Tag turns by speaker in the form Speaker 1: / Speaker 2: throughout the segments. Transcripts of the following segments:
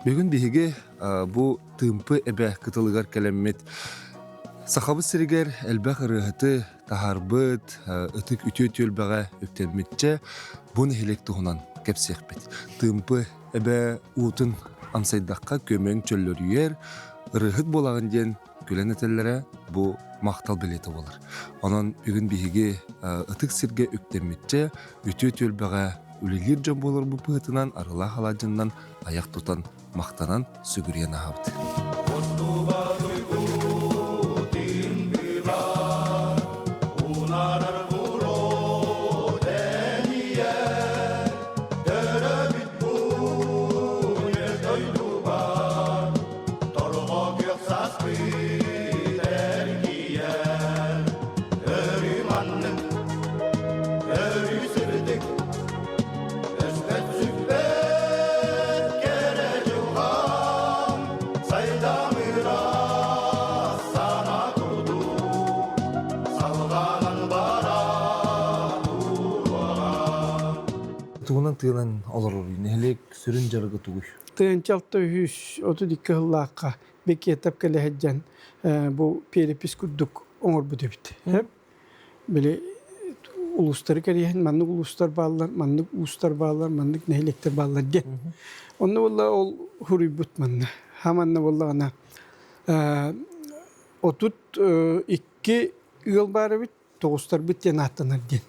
Speaker 1: Бүгін биһиги бу тымпы эбэ кытылыгар кэлэммит сахабы сиригер элбэх ырыһыты таһарбыт ытык үтүө түөлбэҕэ үптэлмитчэ буну хилек туһунан кэпсиэхпит. Тымпы эбэ уутун ансайдахха көмөң чөллөрүер ырыһыт булагын диэн күлэн этеллере бу мактал билети болар. Онон бүгүн биһиги ытык сирге үктэммитче үтүө түөлбэҕэ үлелир жон болор бу пыһытынан арыла халажыннан аяк тутан мактанан сүгүрен аһабыт. Тугунан тыынан олорор нехлек сүрүн жарыгы тугуй.
Speaker 2: Тыынчалта үс отудикка хыллаакка бекетап келеһэджан бу перепис курдук оңорбу дебит. Биле улустары кериһин маннык улустар баалар, маннык устар баалар, маннык нехлектер баалар ди. Онны болла ол хурубут манна. Хаманна боллагана отут 2 ыл бары бит тогустар бит янаттанар ди.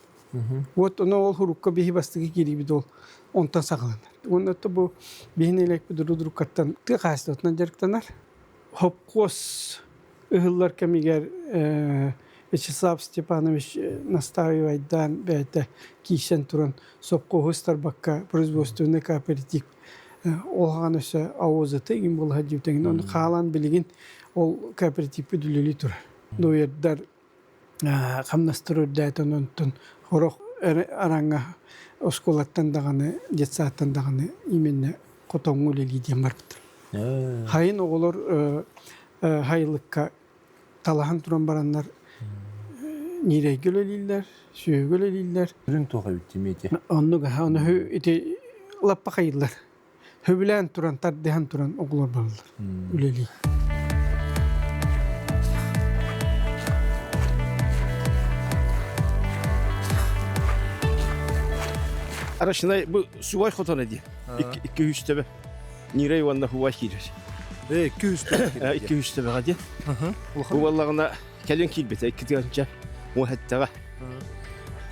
Speaker 2: Вот оно ол хурукка бихи бастыгы кирибит ол онтан сагаланар. Оннотто бу бихинелек будрудрук каттан тыгастатнан жарыктанар. Хопкос ыгыллар кемигер Вячеслав Степанович настаивайдан бәйті кийсен туран сопкохыстар бакка производственный кооператив олған өсі ауызыты егін бол хадивтеген. Оны қалан білеген ол кооператив бүділілі тұр. Дойердар қамнастырыр дәйтін онтын хорох араңа осколаттан дағаны, жетсаттан дағаны именне котоңу лелиден бар бұтыр. Хайын оғылар хайылыққа талахан тұран баранlar нирей гөлелилер, сүйе гөлелилер.
Speaker 1: Бүрін тоға үттемейді.
Speaker 2: Оны өте лаппа қайылар. Хөбілән тұран, тардыхан тұран оғылар баралар. Үлелей.
Speaker 3: Арашынай bu suvay xotana di. 2-3 tebe. Nirey vanna huvay kirer.
Speaker 1: 200 tebe.
Speaker 3: 2-3 tebe hadi. Bu vallagına kelin kilbete 2 tiganca o hatta.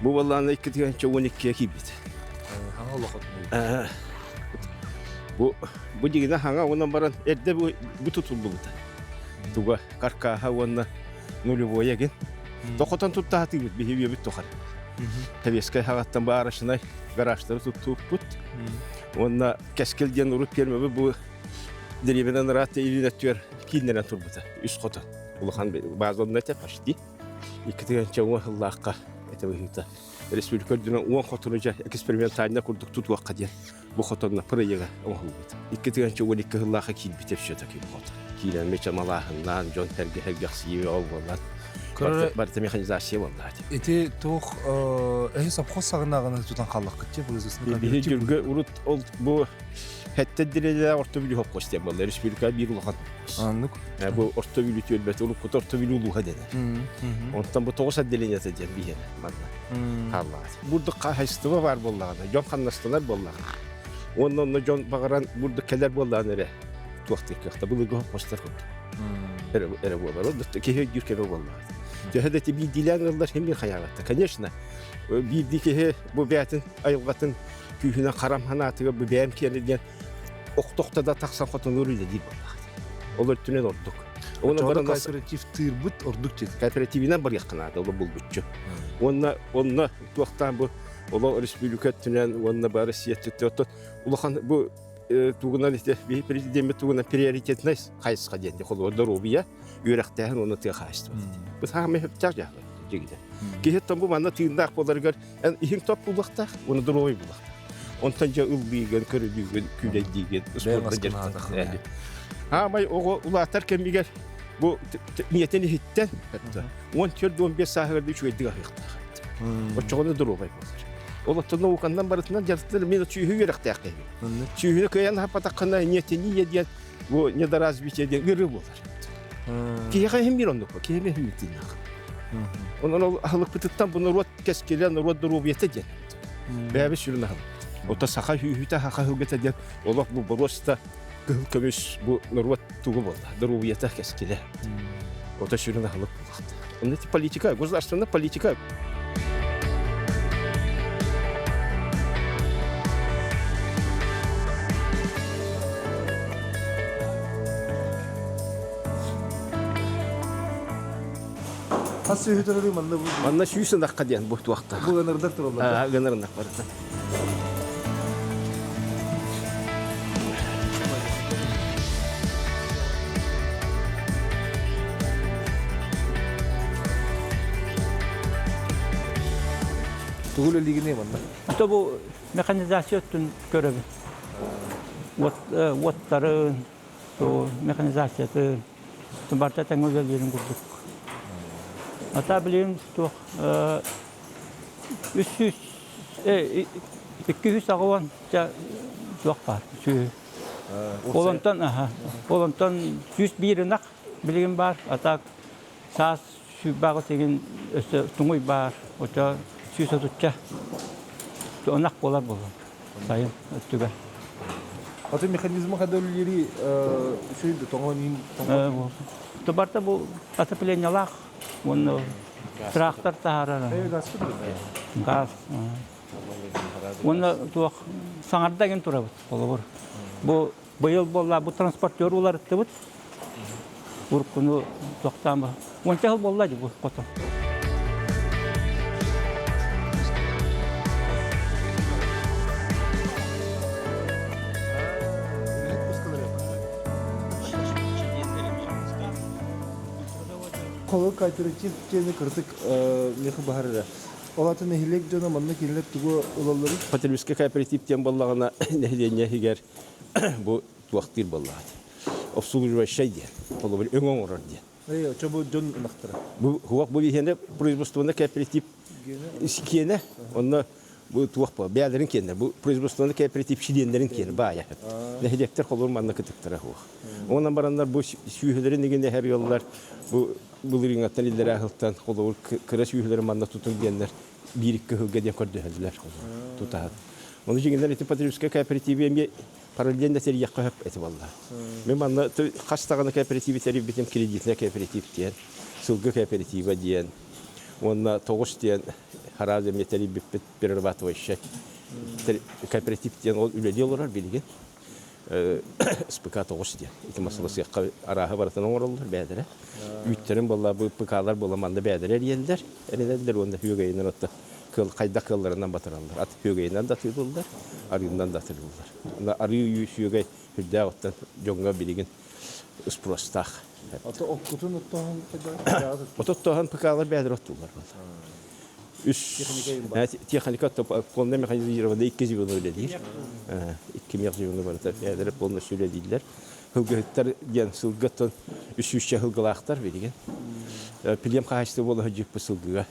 Speaker 3: Bu vallagına 2 tiganca 12 kilbete.
Speaker 1: Hanga Allah xotana.
Speaker 3: Bu digine hanga ondan baran erde bu tutuldu bu. Tuga karka havanna nuluvoya gen. Toqotan tutta hati bir heviye bit toqar. Tabiiskay hagattan bu arasınay garajları tuttup put. Onda keskelden urup gelmebe bu deribeden rahat ilinatıyor kinlenen turbuta üst kotan. Uluhan bazı ne tepaşti. İkitigen Allah'a etevihita. Respublika dünya 10 kotunuca eksperimentalinde kurduk tut vakit diye. Bu kotanla pırayıga oldu. İkitigen Allah'a kil bitefşe takip kotan. Kilen meçamalahından John Terge Garcia oldular. Barta mexanizasiya vallahi.
Speaker 1: Эти тох сапхос сагынаганы тутан халлак кетти производственный.
Speaker 3: Bir jürge urut bu hatta direler ortobili hop koştu vallahi Respublika bir uluhan.
Speaker 1: Anlık.
Speaker 3: Bu ortobili tölbet ulup kut ortobili ulu hadene. Ondan bu toğusa delin yatacak bir yer vallahi. Allah. Burada kahıstı var vallahi. Jon kannastanlar vallahi. Ondan Jon bagaran burada keler vallahi nere. Tuaqtık bu hop koştu. Era bu var. Orada kehe yürker vallahi. Cehadeti bir dilanırlar hem bir hayalatta. Конечно, bir dike bu beytin ayılgatın kühüne karamhanatıga bu beyim kelirgen oqtoqta da taqsan qotun nuruyla deyip vallahi. Olur tünen orduk.
Speaker 1: Ona baran kooperatif tırbıt orduk dedi.
Speaker 3: Kooperativinden bir yakınada ola bulbutçu. Onna tuaqtan bu ola Respublika tünen onna barasiyet tuttu. Ulahan bu tuğunan işte bir prezident tuğunan prioritetine kayısqa dendi. Qol Robiya yürekten onu tı kayıstı. Bu tamam hep çarja jigide. Gehettan bu manna tığında qolargar en ihin top bulaqta onu da roy bulaqta. Ontanca ılbigen körüdügen küledigen sporda geldi. Ha may o ulatar kemiger bu niyetini hitten hatta. 10 15 saatlarda şu eddi gayıqta. O çoğunu da roy bulaqta. Олоттон наукандан барытынан жарыттыр мен чүйhü беректәк. Чүйhü көян хапатаккана нетени еден бу недоразвитие ден гыры болар. Кие хем биронду, кие хем митин. Онон ахлык битеттен буны рот кескелен рот дурубиете ден. Бәбе сүрүнө хал. Ота саха хүйhüтә хака хөгете ден. Олок бу бороста көмүш бу рот тугу болду. Дурубиете кескеле. Ота сүрүнө хал. Он эти политика, государственная политика.
Speaker 4: Хасы хүтөрөй манда бу.
Speaker 3: Манна шүйсен дакка ден бу туакта.
Speaker 4: Бу гынырдар туралар.
Speaker 3: Гынырнак барда.
Speaker 4: Тугул лигине манда.
Speaker 5: То бу механизацияны көрөбүз. Оттарын, то механизацияны барта теңөзөлөрүн көрдүк. Ата билем, то 200 аган жок бар. Олонтон 101 нак билген бар. Ата сас сүбагы деген өсө туңуй бар. Ото сүйсөтүччө. Онак болар болот. Сайын өттүгө.
Speaker 4: Аты механизмы кадөлleri шүйдү тоңонин.
Speaker 5: То барта бу отоплениялар, он трактор таарара. Газ. Он то саңардагын турабыз болобур. Бу быйыл болла бу транспортер улар иттебит. Уркуну токтамы. Онча жыл болла бу кото.
Speaker 4: Коло кооператив жени кырдык мехи бахарыра. Олаты нехилек жана манда келип тугу улалары.
Speaker 3: Потребительский кооператив тем боллагына нехидене хигер бу туактыр боллагы. Обслуживающий ден. Коло бир өңөң орор ден.
Speaker 4: Чобу жон нактыра.
Speaker 3: Бу хуак бу бихенде производственный кооператив кене, онна бу туакпа бәдерин кене. Бу производственный кооператив шидендерин кене бая. Нехидектер колор манна кытыктыра хуак. Онан барандар бу сүйһөлөрүн дегенде һәр яллар бу булырын атталилер ахылтан колор кыра сүйһөлөрүн манна тутун дигәннәр бириккә хөггә дигән көрдөһәлләр тутат. Оны жигендер эти потребительский кооперативе параллельно тер якка хөп эти балла. Мен манна хастаганы кооперативе териб битем кредитный кооператив дигән, сылгы кооператива дигән. Онна тогыш дигән харазы металли бит перерабатывающий кооператив дигән ул үләдиләр билген. СПК тогыш дигән. Эти масаласы арага баратан ораллар бәдере. Үттерин болла бу ПКлар боламанда бәдере диелдер. Энелер онда хүйгәйнән атты. Кыл кайда кылларынан батыралар. Ат хүйгәйнән да тыйдылар, арыгыннан да тыйдылар. Анда арый хүйгәй хүддә оттан жонга билеген спростах.
Speaker 4: Аты окутун оттон кайда?
Speaker 3: Оттохан ПКлар бәдере оттулар. Техника полный механизированный 2 животные лидер. 2 животные баратар. Бәдере полностью лидер. Хылгыттар ген сылгыттан 300 хылгылактар берген. Пилем качты болу жип сылгыга.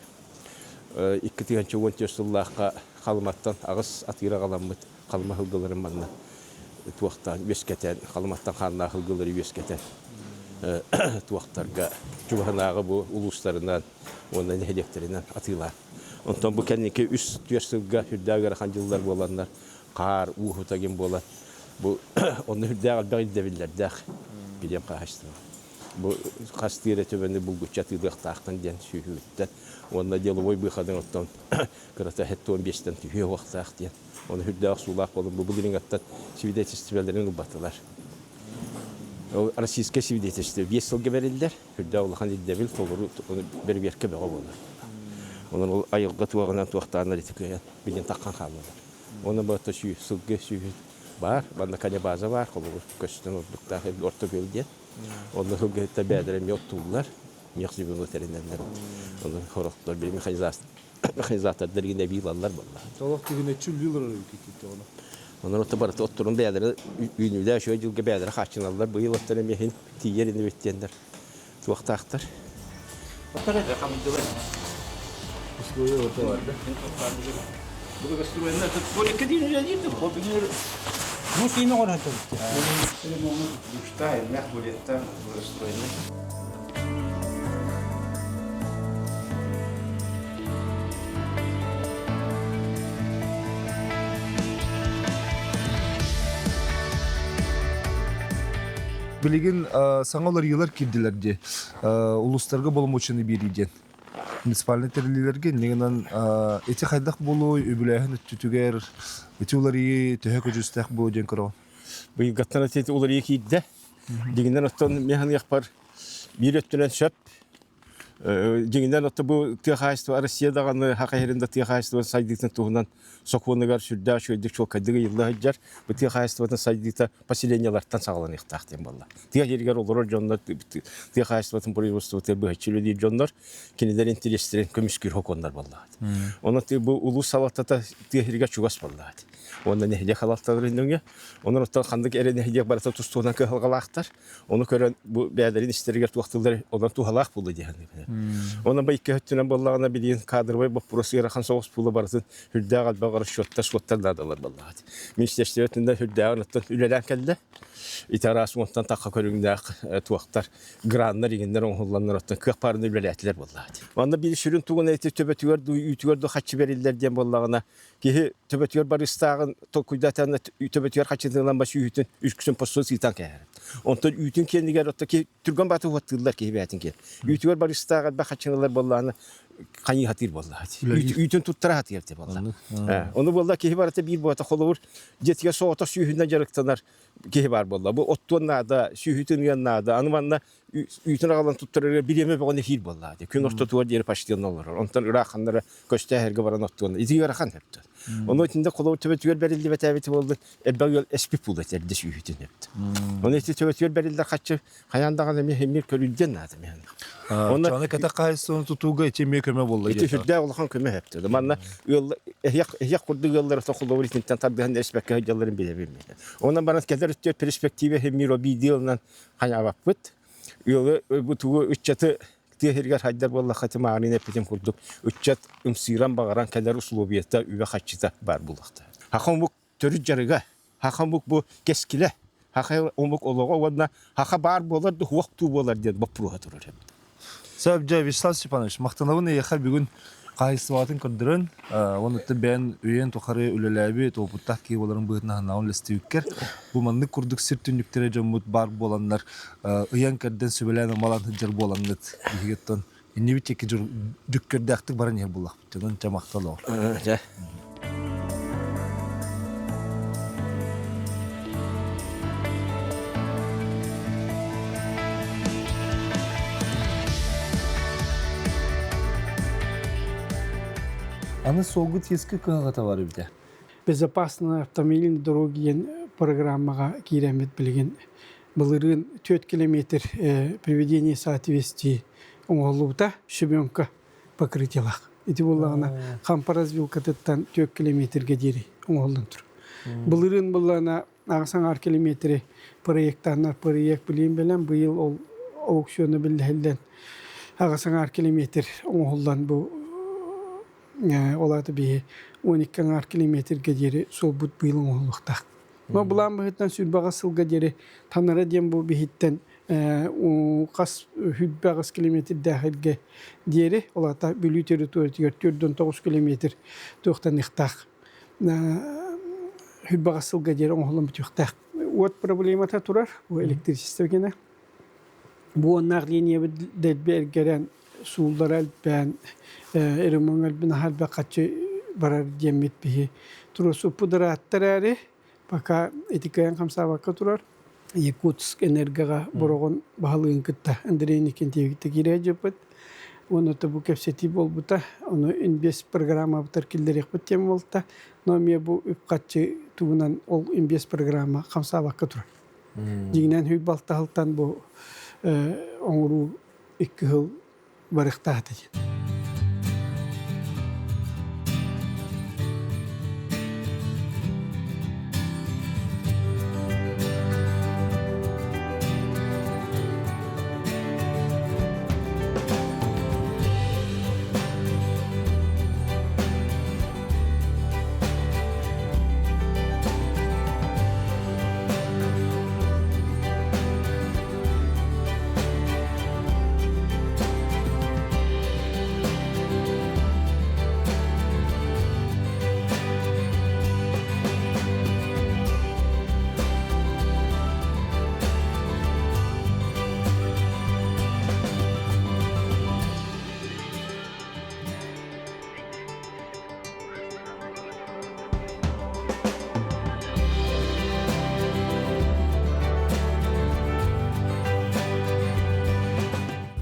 Speaker 3: 2 тыганчы 10 сыллакка калматтан агыс атыра каламмыт калма хылгыларын манна. Туактан бескетен калматтан карна хылгылары бескетен. Туактарга жубанагы бу улустарынан ондан хедектеринен атыла. Онтон бу кеннеке 3 сылга хүрдәгәр ханҗыллар боланнар. Кар ухутаген болат. Бу оны хүрдәгәр бәгидәбилләр дәх. Билем качты. Бу кастыра төбәнде бу гучатыдык тактан ден сүйүттә. Онда деловой выходын оттан кырата хетто 15-тен түйе вакыт ден. Оны хүрдәгәр сулак болуп бу билингәттә свидетельстволарын убатылар. Российское свидетельство 5 сылга берилдер. Хүрдәгәр улахан дәбил толуру бер-беркә бәгә булды. Onun ayılga tuğanan tuğaklarına ritikleyen bilin takkan kalmadı. Onun bağıtta sılgı var, bana kane baza var, kolu köşkten oldukta orta gölgen. Onun hılgıhıtta bədərəm yoktuğular, miyaqsı bir oterindenler. Onun horoklar bir mexanizatlar yine bilallar vallahi.
Speaker 4: Tolak digine çüllüler öykütü ona.
Speaker 3: Onun orta barıta oturun bədərə, ünlüdə şöyle yılga bədərə xaçınallar, bu yıl otlarım yehin tiyerini bittiyenler. Tuğakta aktar.
Speaker 4: Условия вот это.
Speaker 3: Благостроенная, это более кадин или один, вот
Speaker 5: Ну, сильно он это.
Speaker 3: душта, и мягко будет там благостроенная.
Speaker 1: Билигин саңалар йылар кирдилер де. Улустарга боломочуны бериден. Муниципальный терлилерге негенен эти хайдак болу үбүлэхин түтүгер эти улары төһө көжүстәк бу ден кро.
Speaker 3: Bu gattana teti olur iyi ki de. Diğinden ottan mehan yapar. Bir öttülen şöp. Diğinden otta bu tiyahayıstı Rusya'da kanı hakayırında tiyahayıstı saydıktan tuğundan sokuğunu sürda şöydik çok kadığı yıllar haccar. Bu tiyahayıstı saydıkta pasilenyalardan sağlanı ihtiyacım valla. Tiyahiriger olur canlar tiyahayıstı производство bu haçlı değil canlar. Kendileri intereslerin kömüskür hokonlar valla. Ona bu ulus salatata tiyahiriger çugas valla. Onda nehliye halatlarından ya. Onun ottan kandık ere nehliye barata tustuğundan kıhalgalaktar. Onu gören bu beylerin isteriger tuğaktılar ondan tuğalak buldu diye. Ona bu iki hüttünen bollağına bildiğin kadr var. Bu burası yarakan soğuz pulu baratın. Hüddağ alba qarış şottar dadalar vallahi. Ministerstv ötünden hüddağ ondan ülelen kelle. İtarası ondan takka körüngdə tuğaktar. Granlar iginler onhullanlar ottan. Kıyak parını üleletiler vallahi. Onda bir sürün tuğun eti töbetüver, ütüver, haçı verirler diyen bollağına. Ki töbetüver baristağın tokuydatağında töbetüver haçıdığından başı ütün. Üsküsün postu siltan kayar. Ondan ütün kendi gel otta ki Türkan batı huattırlar ki hibetin ki. Ütüver baristağın bak haçınalar bollağına. Kanyi hatir vallahi. Ütün tuttura hatir de vallahi. Onu vallahi ki hibarata bir boğata kolur. Jetiye soğuta sühünden jarıktanar ki hibar vallahi. Bu ottuğunna da sühütün yanına da anımanla ütün ağalan tutturur bileme bağını hir vallahi. Kün orta tuvar diğeri paştiyan olur. Ondan ırakanlara köşte herge varan ottuğunna. İzi yarakan hepti. Onun içinde kolur töbetüyer berildi ve teveti oldu. Ebbe espip buldu elde sühütün hepti. Onun içinde töbetüyer berildi kaçı hayandağına mehemmir körülden nadım yani.
Speaker 1: Çana kata kayıstığını tutuğu içe köme bollu.
Speaker 3: İti hüdde olağan köme hepti. Manna ehyak kurdu yılları tokulduğu itinten tabihan esbekke hıcalların bile bilmeyi. Ondan bana kadar ötüyor perspektifi hemmir o bir diyondan hanya vakıt. Yolu bu tuğu üç çatı tihirger haydar vallahi hatim ağrını epetim kurduk. Üç çat ımsiran bağıran kadar usulubiyette üve kaçıda var bulakta. Hakan bu törü jarıga. Hakan bu keskile. Hakan omuk oluğa onunla haka bar bolar da vaktu bolar diye bapruha durur hep.
Speaker 1: Sabca Vyacheslav Stepanovich, maqtanabın eyxar bugün qayısıvatın kırdırın. Onu da ben üyen toxarı ülelәbi toputtaq ki onların bıhtına hanağın listiyükker. Bu manlı kurduk sirtünlüktere jamut bar bolanlar. Üyen kırdan sübelene malan hıccar bolanlıt. Bihigetton. İnni bir çeki dükkörde aktık baran yer bullaq. Canın camaqtalı o. Аны солгут ескі кыңағата бар өбді.
Speaker 2: Безопасные автомобильные дороги программаға киремет білген. Былырын 4 километр приведение соответствий оңғылуыда шебенка покрытиялақ. Эти болағына қампаразвилка тұттан 4 километрге дері оңғылын тұр. Былырын болағына ағысаңар километрі проект білейін білен бұйыл ол аукционы білден ағысаңар километр оңғылдан бұл олады бейі 12 километрге дері сол бұд бұйылың оңғылықтақ. Но бұлан бұхыттан сүрбаға сылға дері танара дем бұл бейіттен қас хүдбағыз километр дәхілге дері олата бөлі территория 4-9 километр тоқтан иқтақ. Хүдбаға сылға дері оңғылын бұтықтақ. От проблемата тұрар, бұл электричество кені. Бұл нағление дәлбергерен суылдар әлбән, әрімің әлбін әлбә қатшы барар демет бейі. Тұрысы пұдыраттар әрі, бақа этикаян қамса баққа тұрар. Якутск энергияға бұрығын бағалығын күтті. Әндірейін екен тегітті кере жөпіт. Оны бұл кәпсеті бол бұта. Оны инбес программа бұтар келдерек бұттем болта. Но ме бұл үп қатшы туғынан ол инбес программа қамса баққа тұрар. Дегінен хүй балтағылтан бұл оңыру 2 жыл барықтады.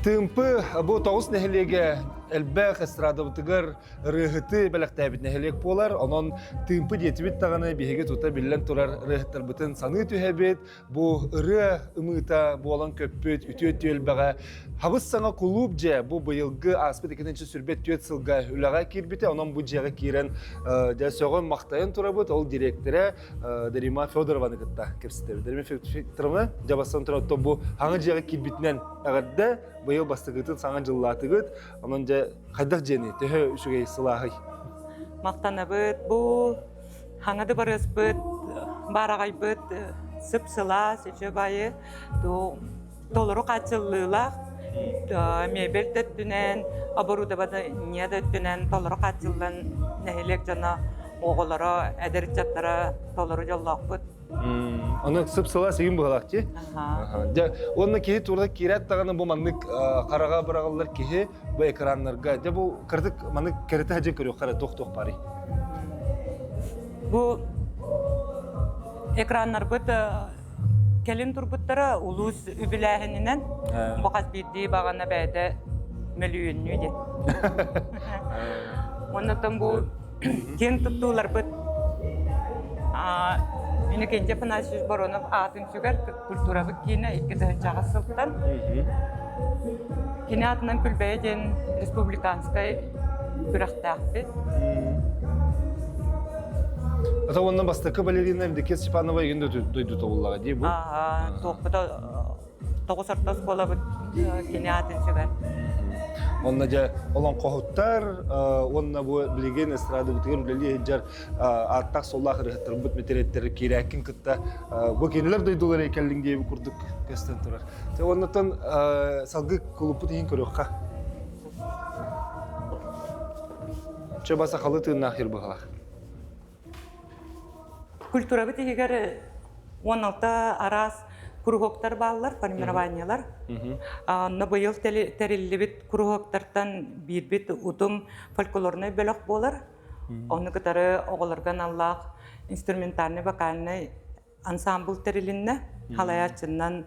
Speaker 1: Тымпы бу тоғыз нәһилеге элбэх эстрадабытыгар рыһыты бәләктәбит нәһилек болар, онон тымпы диетибит таганы биһиге тута биллен турар рыһыттарбытын саны түһәбит, бу ыры ымыта болан көппүт, үтүөт түөлбәгә. Хабыс саңа кулуп же бу быйылгы аспет 2-нче сүрбет төт сылга үләгә кирбите, онон бу җәгә кирен дә сөгөн мактайын турабыт, ол директоры Дарима Федорованы кытта кепсетебит. Дарима Федоровна жабастан турат бу хаңы җәгә кирбитнән әгәрдә быйыл бастыгытын саңа җыллатыгыт, онон же хайдак жени төһө үшүгей сылаһый.
Speaker 6: Мактанабыт бу хаңады барыспыт, барагайбыт, сыпсыла, сечебайы, толору катчыллыла, мебель төттүнен, оборудование не төттүнен, толору катчыллан нәһилек жана оголоро, әдер чаттара толору жоллакпыт.
Speaker 1: Оны сыпсыла сегин быгалакчы. Ja onu kihi turda kirat tagını bu manlık karaga bırakırlar kihi bu ekranlarga. Ja bu kırdık manlık kerete hacı görüyor kara toh pari.
Speaker 6: Bu ekranlar bıt kelin turbutlara ulus übilahininden bakat bildiği bağına bəyde milyonluydu. Ondan bu ken tuttular bıt. Meni kence panaşız baronov atın süger kultura bu kine iki de çağısıldan. Kine atından külbeyden respublikanskay bıraktı.
Speaker 1: Ata ondan bastıkı balerina evdeki Stepanova yönde duydu toğullağa diye bu.
Speaker 6: Toqda toğusartas kola bu kine atın süger.
Speaker 1: Onunla ja olan kohuttar, onunla bu bilgen estrada bitiyor üleli heccar attak sollah rıhtır but meteretleri kirekin kıtta bu keniler duydular ekelling diye bir kurduk kesten turar. Te ondan salgı kulupu diyin körüqqa. Çabasa halı tığın ahir bağla.
Speaker 6: Kultura bitiger 16 aras kuruhoktar bağlar, формированиялар. На быйыл териллибит kuruhoktarдан бирбит утум фольклорный бөлөк болар. Оны кытары оголорган аллах инструментальный вокальный ансамбль терилинне халаячыннан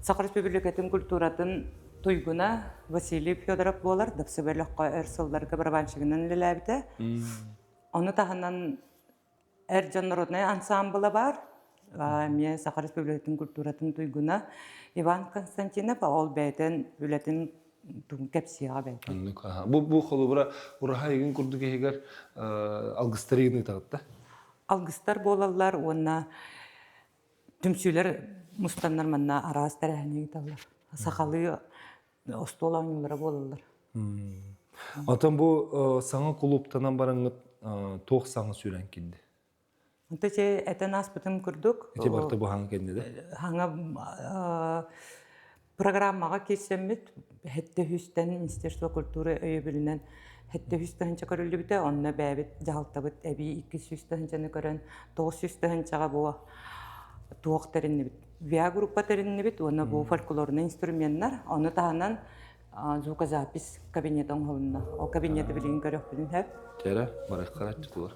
Speaker 6: Сахар Республикатын культуратын туйгуна Василий Федоров болар, дапсы бөлөккө эрсылдарга барабанчыгынан лелебите. Оны таханан эржонородный ансамблы бар. Мен Сахар Республикатын культуратын туйгуна Иван Константинов ол бәйтен үлетін кепсиға бәйтен.
Speaker 1: Bu холубра ураха еген курдук егер алгыстарыгын тагытта.
Speaker 6: Алгыстар болалар, онна түмсүлер мустаннар манна арас тәрәһіне италар. Сахалы остолаңылары болалар.
Speaker 1: Атан бу саңа клубтанан бараңыт тоқ саңа сүрән килди.
Speaker 6: Онтаче этен аспытын күрдүк.
Speaker 1: Эти барты бу хаң кенде де.
Speaker 6: Хаңа программага кесеммит хетте хүстен Министерство культуры өйбүлүнөн хетте хүстенче көрүлүбүтө онна бәбит жалтабыт эби 200 тенчени көрөн 900 тенчага бу туок теринни бит. Виа группа теринни бит, онна бу фольклорный инструменттер, аны таанан звукозапись кабинетон холунна. О кабинети билин көрөк билин хеп.
Speaker 1: Тера барак караттылар.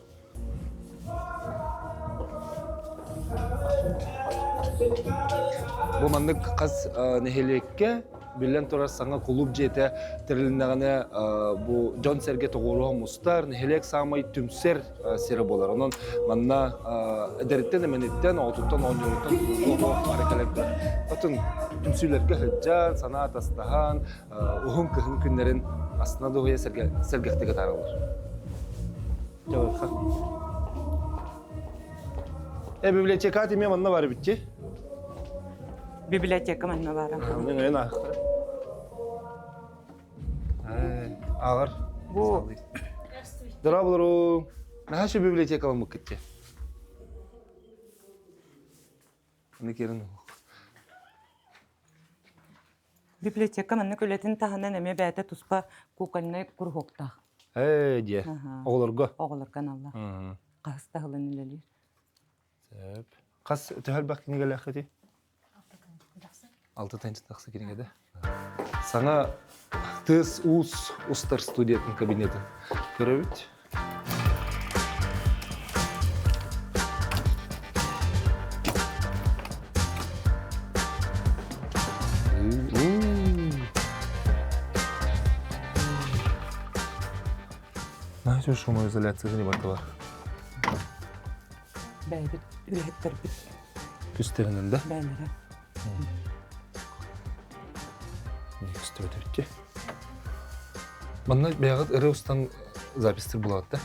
Speaker 1: Bu mandık qaz nehilekke bilen torar sanga kulub jete terlinagane bu John Serge toğuru mustar nehilek samay tümser seri bolar. Onun manna ederitten emenetten otuttan 10 yıldan bu hareketlerde. Atın tümsülerge hıccan sanat astahan uhun kıhın günlerin aslında da hoya sergehtege taralır. Cevap. Biblioteka timye manna var bitti.
Speaker 6: Biblioteka manna var.
Speaker 1: Ne ne? Ağır.
Speaker 6: Bu
Speaker 1: Здравствуйте. Наша библиотека мı gitti? Ne kerin?
Speaker 6: Библиотека манна көлетін таханан эме бәйті туспа куканны курхокта.
Speaker 1: Диye. Oğlarga.
Speaker 6: Оғылырған алла. Қағыста ғылын үлелер.
Speaker 1: Qas təhəl bax kinə gələ xəti? 6 tane taxsı kinə gədə. Sana tız ustar studiyatın kabineti. Görəbit? Наһаа шумоизоляцияга не барта бар.
Speaker 6: Бәйбит, үйреттер бит
Speaker 1: Күстеринен да.
Speaker 6: бәйлері.
Speaker 1: Күстердерке. Манна бягат ыры устан запистер булат да.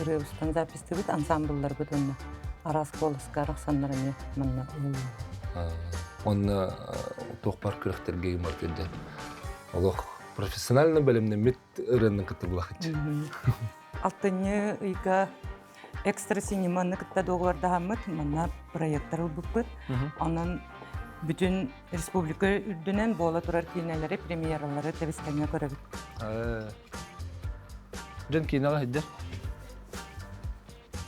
Speaker 6: Рыбыстан записты бит, ансамбльлар бит онна. Арас колыска рахсанларыны манна.
Speaker 1: Онна тохпар кырыктарга имартылды. Олох профессионально белемне мит ырынны кытты булахыч.
Speaker 6: Алтыны ыйга экстра синеманы кытта доғыларда хамыт, манна проекттар бұппыт. Онан бүтін республика үрдінен бола тұрар кинелері, премьералары тәбістәңе көрәбіт.
Speaker 1: Жан кинага хиддер?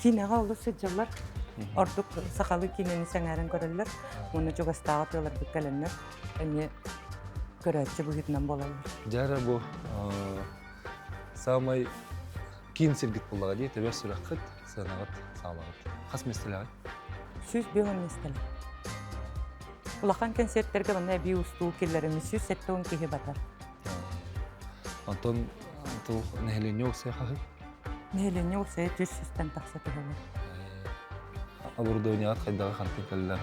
Speaker 6: Кинеға олы сөджалар. Ордук сақалы кинені сәңәрін көрәлер. Оны жоғастағы тылар бүккәлінер. Әне көрәтші бұғытынан болалар.
Speaker 1: Жара бу самай кин сергит буллага ди тебер суракыт санагат салагат. Хас местелега.
Speaker 6: Сүз беон местелі. Улахан концерттерге бана би устуу киллерimiz 107 киһи батар.
Speaker 1: Антон ту нехлене усеха.
Speaker 6: Нелене усе 300-тан тахсаты болар.
Speaker 1: Оборудование кайдага хантын каллар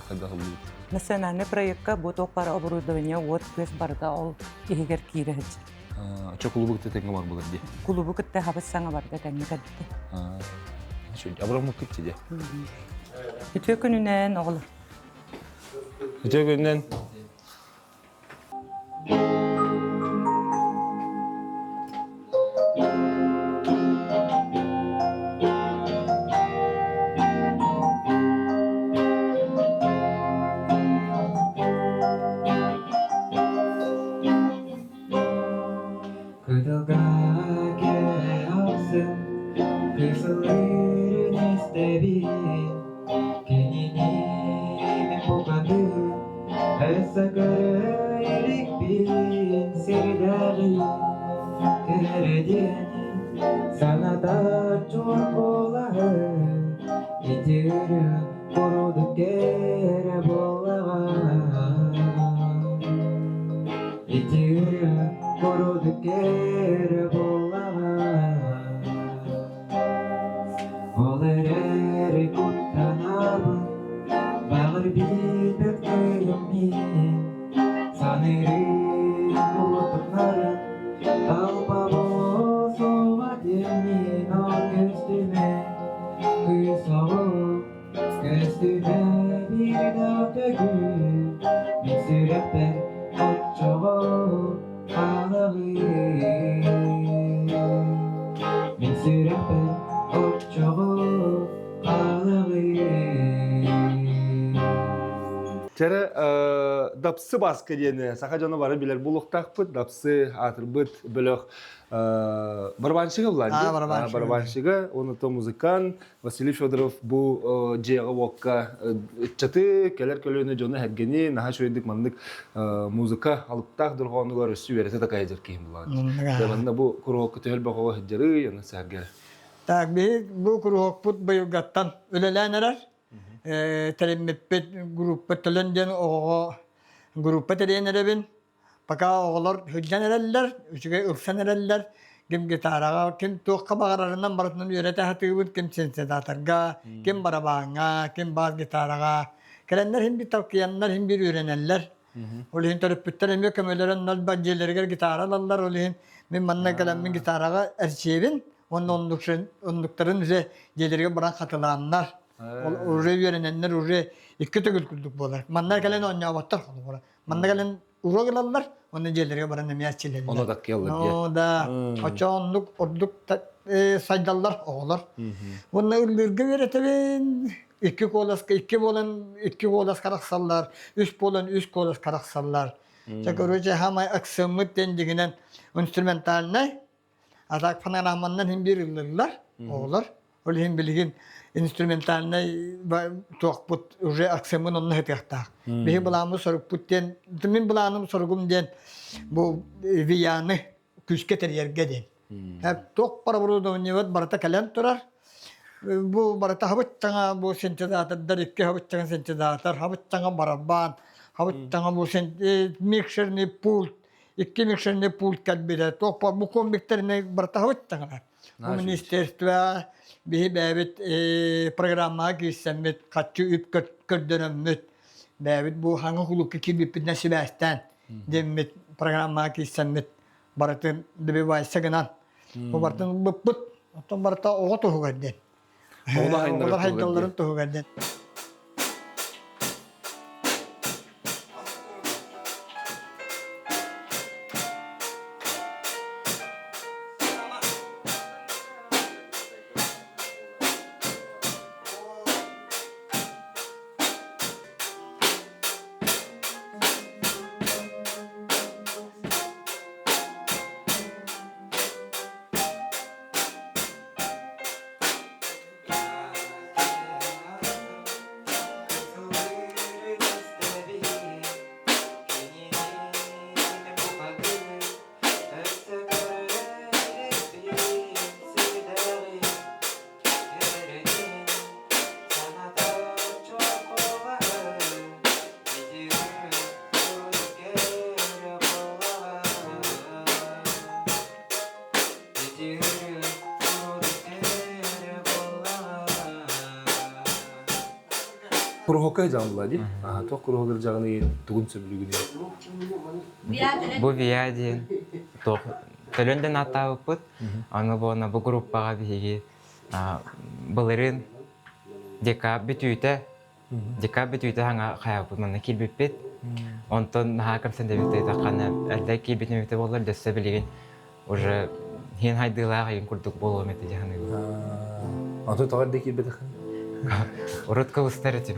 Speaker 1: кайдага бу.
Speaker 6: Национальный проектка бу топар оборудование вот көз барда ол кигер киреһич.
Speaker 1: Чокулубук тетенге бар булар ди.
Speaker 6: Кулубу кытта хабыс саңа барда тәңге кәдде.
Speaker 1: Şu Abramuk gitti de.
Speaker 6: Ütü gününden oğlu.
Speaker 1: Öte günden
Speaker 7: 그대가 깨었음 그 소리를 내스테비 괜히 행복한데 햇살을 일익빈 세리다리 그래디니 산하다 쪼꼬라흐 이들을 보로도 깨라볼라와 이들을 보로도 깨라볼라와 오늘의 꽃다나무 마을 빛을 끄여미 산을 보던 날은 아우바보 소마디니 너 그스티네 그서워 그스티네 비르다되고 미스레페 어쩌고 하나위 미스레페 어쩌고 하나위
Speaker 1: Tere dapsı baskı diyene, saka canavarı bilir buluqtaq pıt, dapsı atır bıt, bölük barbanşığı bulandı. Barbanşığı, onu to muzikan, Vasiliy Fedorov bu ceyği vokka çatı, keler kölüğünü jonu hergeni, naha şöydik mandık muzika alıptaq durğanı var, üstü verete de kayacır keyim bulandı. Demanna bu kuru hokku tühel bağı hıcırı, yana sahgele.
Speaker 2: Так, bu kuru put bayugattan ölelenler. Telemmepet gruppa tölenden o gruppa telenerebin. Paka oğlar hüccan ereller, üçüge ırsan ereller. Kim gitaraga, kim tuğka bağırlarından baratının yörete hatıbın, kim sensedatarga, kim barabağına, kim baz gitaraga. Kelenler hem bir tavkiyanlar hem bir öğreneller. Olihin törüpütler hem yok kömelerin nal baccelerger gitaralarlar olihin. Min manna kelemin gitaraga erçevin. Onun onlukların üze gelirge bırak katılanlar. Oraya öğrenenler oraya iki tügül küldük bolar. Manlar gelen onya battar kolu bolar. Manlar gelen uro gelallar, onu jeleriye baran nemiyat çileller.
Speaker 1: Ona da kıyallar diye.
Speaker 2: O da açı onluk, orduk saydallar oğlar. Bunu ırgı veretebin. İki kolas karaksallar, üç bolan üç kolas karaksallar. Çakırıcı hamay aksamıt dendiğinden instrumental ne? Atak panoramadan hem bir yıllarlar oğlar. Öyle hem bilgin instrumentalne toqput уже аксамын онны хетяхтак. Бе буламы соруппуттен, мен буланым соргум ден бу вияны күскә терьерге ден. Хәп тоқ пара буруда невет барата кален турар. Бу барата хабыттаңа бу синтезатордар икки хабыттаңа синтезатор, хабыттаңа барабан, хабыттаңа бу микшерный пульт,
Speaker 8: 2000 пульт кәлбеде. Топа бу комбиктерне бартавыт таңа. Бу министерство бәбит программа кисәмет катчы үп көрдөнөмөт. Бәбит бу хаңы хулукка кибип нәсибәстән. Демет программа кисәмет баратын дебайса гынан. Бу бартын бут. Отон барта ого тогаден. Олар хайдалларын тогаден.
Speaker 1: Курухокай жаңла ди. То курухогыр жаңы тугун сөбүлүгүнү.
Speaker 9: Бу виадин то төлөндөн атабыппыт. Аны бона бу группага биги былырын декабрь бүтүйтө ханга хаябыт мына килбиппит. Онтон хакым сендебитте такана элде килбитмебите болор дөссө билген уже хен хайдыла хайын курдук болом эте жаны.
Speaker 1: Антон тагырды килбит.
Speaker 9: Урутка устарытым.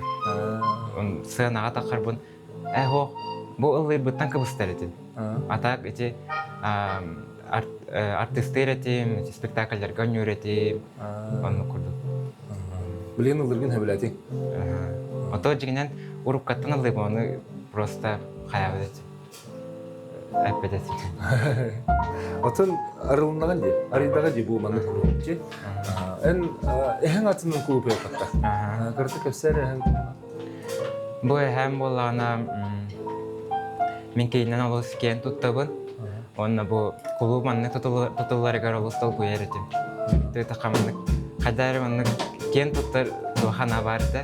Speaker 9: Он сына ата карбон. Эхо, бу ылы бутан кыбыстарытым. Атак эти артистеретим, спектакльлер гонюретим. Он курду.
Speaker 1: Билген ылыргын хабилати.
Speaker 9: Ото жигинен уруп каттан ылы бону просто хаябыт. Эпедет.
Speaker 1: Атын арылынаган ди. Аридага ди бу маны курухчу. Эхен атының клубы yapakta. Kırtık efsane ehен.
Speaker 9: Bu hem bolana min keyinden olus ken tuttabın. Onna bu klub manne tutulları gar olus tol koyarıtım. Tüy takamanlık. Kadar manlık ken tuttar dohana vardı.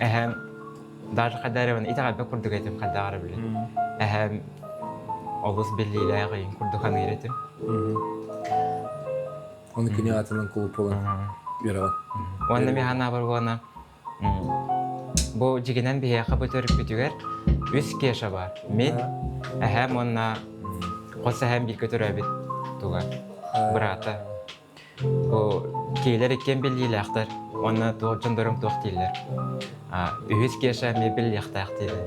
Speaker 9: Ehem dar kadar man ita kalbe kurduk etim kadar bile. Ehem olus belliyle ayağın kurduk hanı etim.
Speaker 1: Onu kini atının kulüp olan yaravan.
Speaker 9: Onda mihana var bana. Bu jiginen bir kabul törüp bütüger. Üç kişi var. Men hem ona kosa hem bir kötü rabit tugar. Brata. Bu keyler iken belliyle aktar. Ona doğrudan doğru değiller. Üç kişi mi belli aktar değiller.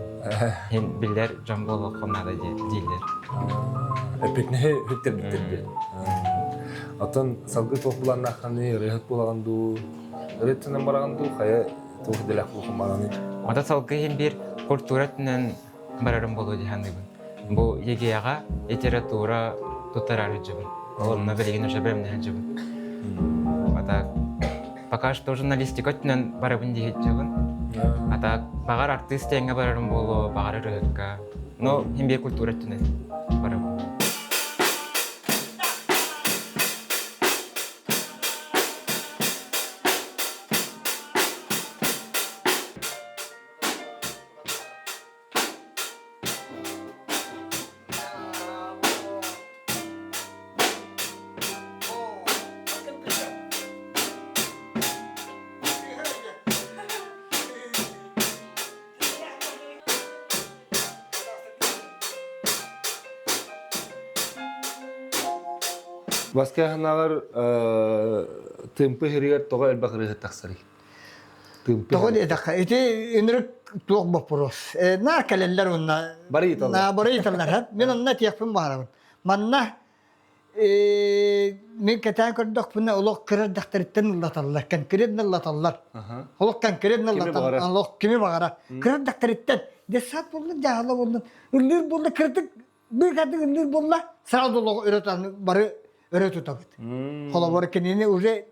Speaker 9: Hem biller jambolu konada değiller.
Speaker 1: Epek ne hütter bitirdi. Atan salgı tohbularına kanı rehat bulagandu. Rehatından baragandu kaya tohdelak bulunmalanı.
Speaker 9: Ota salgı hem bir kulturatından bararım bolu dihandı. Bu yegeyaga literatura tutarar jabın. Onunla belirgin jabım ne jabın. Ota пока что журналистикатынан барабын диhet жабын. Ата багар артистенге барарым болу, багар рыгка. Но hem bir kulturatından barabın.
Speaker 1: Başka hanalar tempe heriyer toga elbak rehat taksari.
Speaker 8: Toga de dakika. Eti inrik tuğ bapuros. Na kaleller onna.
Speaker 1: Baritallar.
Speaker 8: Na baritallar hep. Men onna tiyakfın baharabın. Manna men katan kordok buna ulok kırar daktaritten ullatallar. Kan kiredin ullatallar. Ulok kan kiredin ullatallar. Ulok kimi bagara. Kırar daktaritten. Desat buldu, jahala buldu. Ünlür buldu kırdık. Bir kadın ünlür buldu. Sıra dolu öğreten barı öğret tutabıt. Hala var kendini уже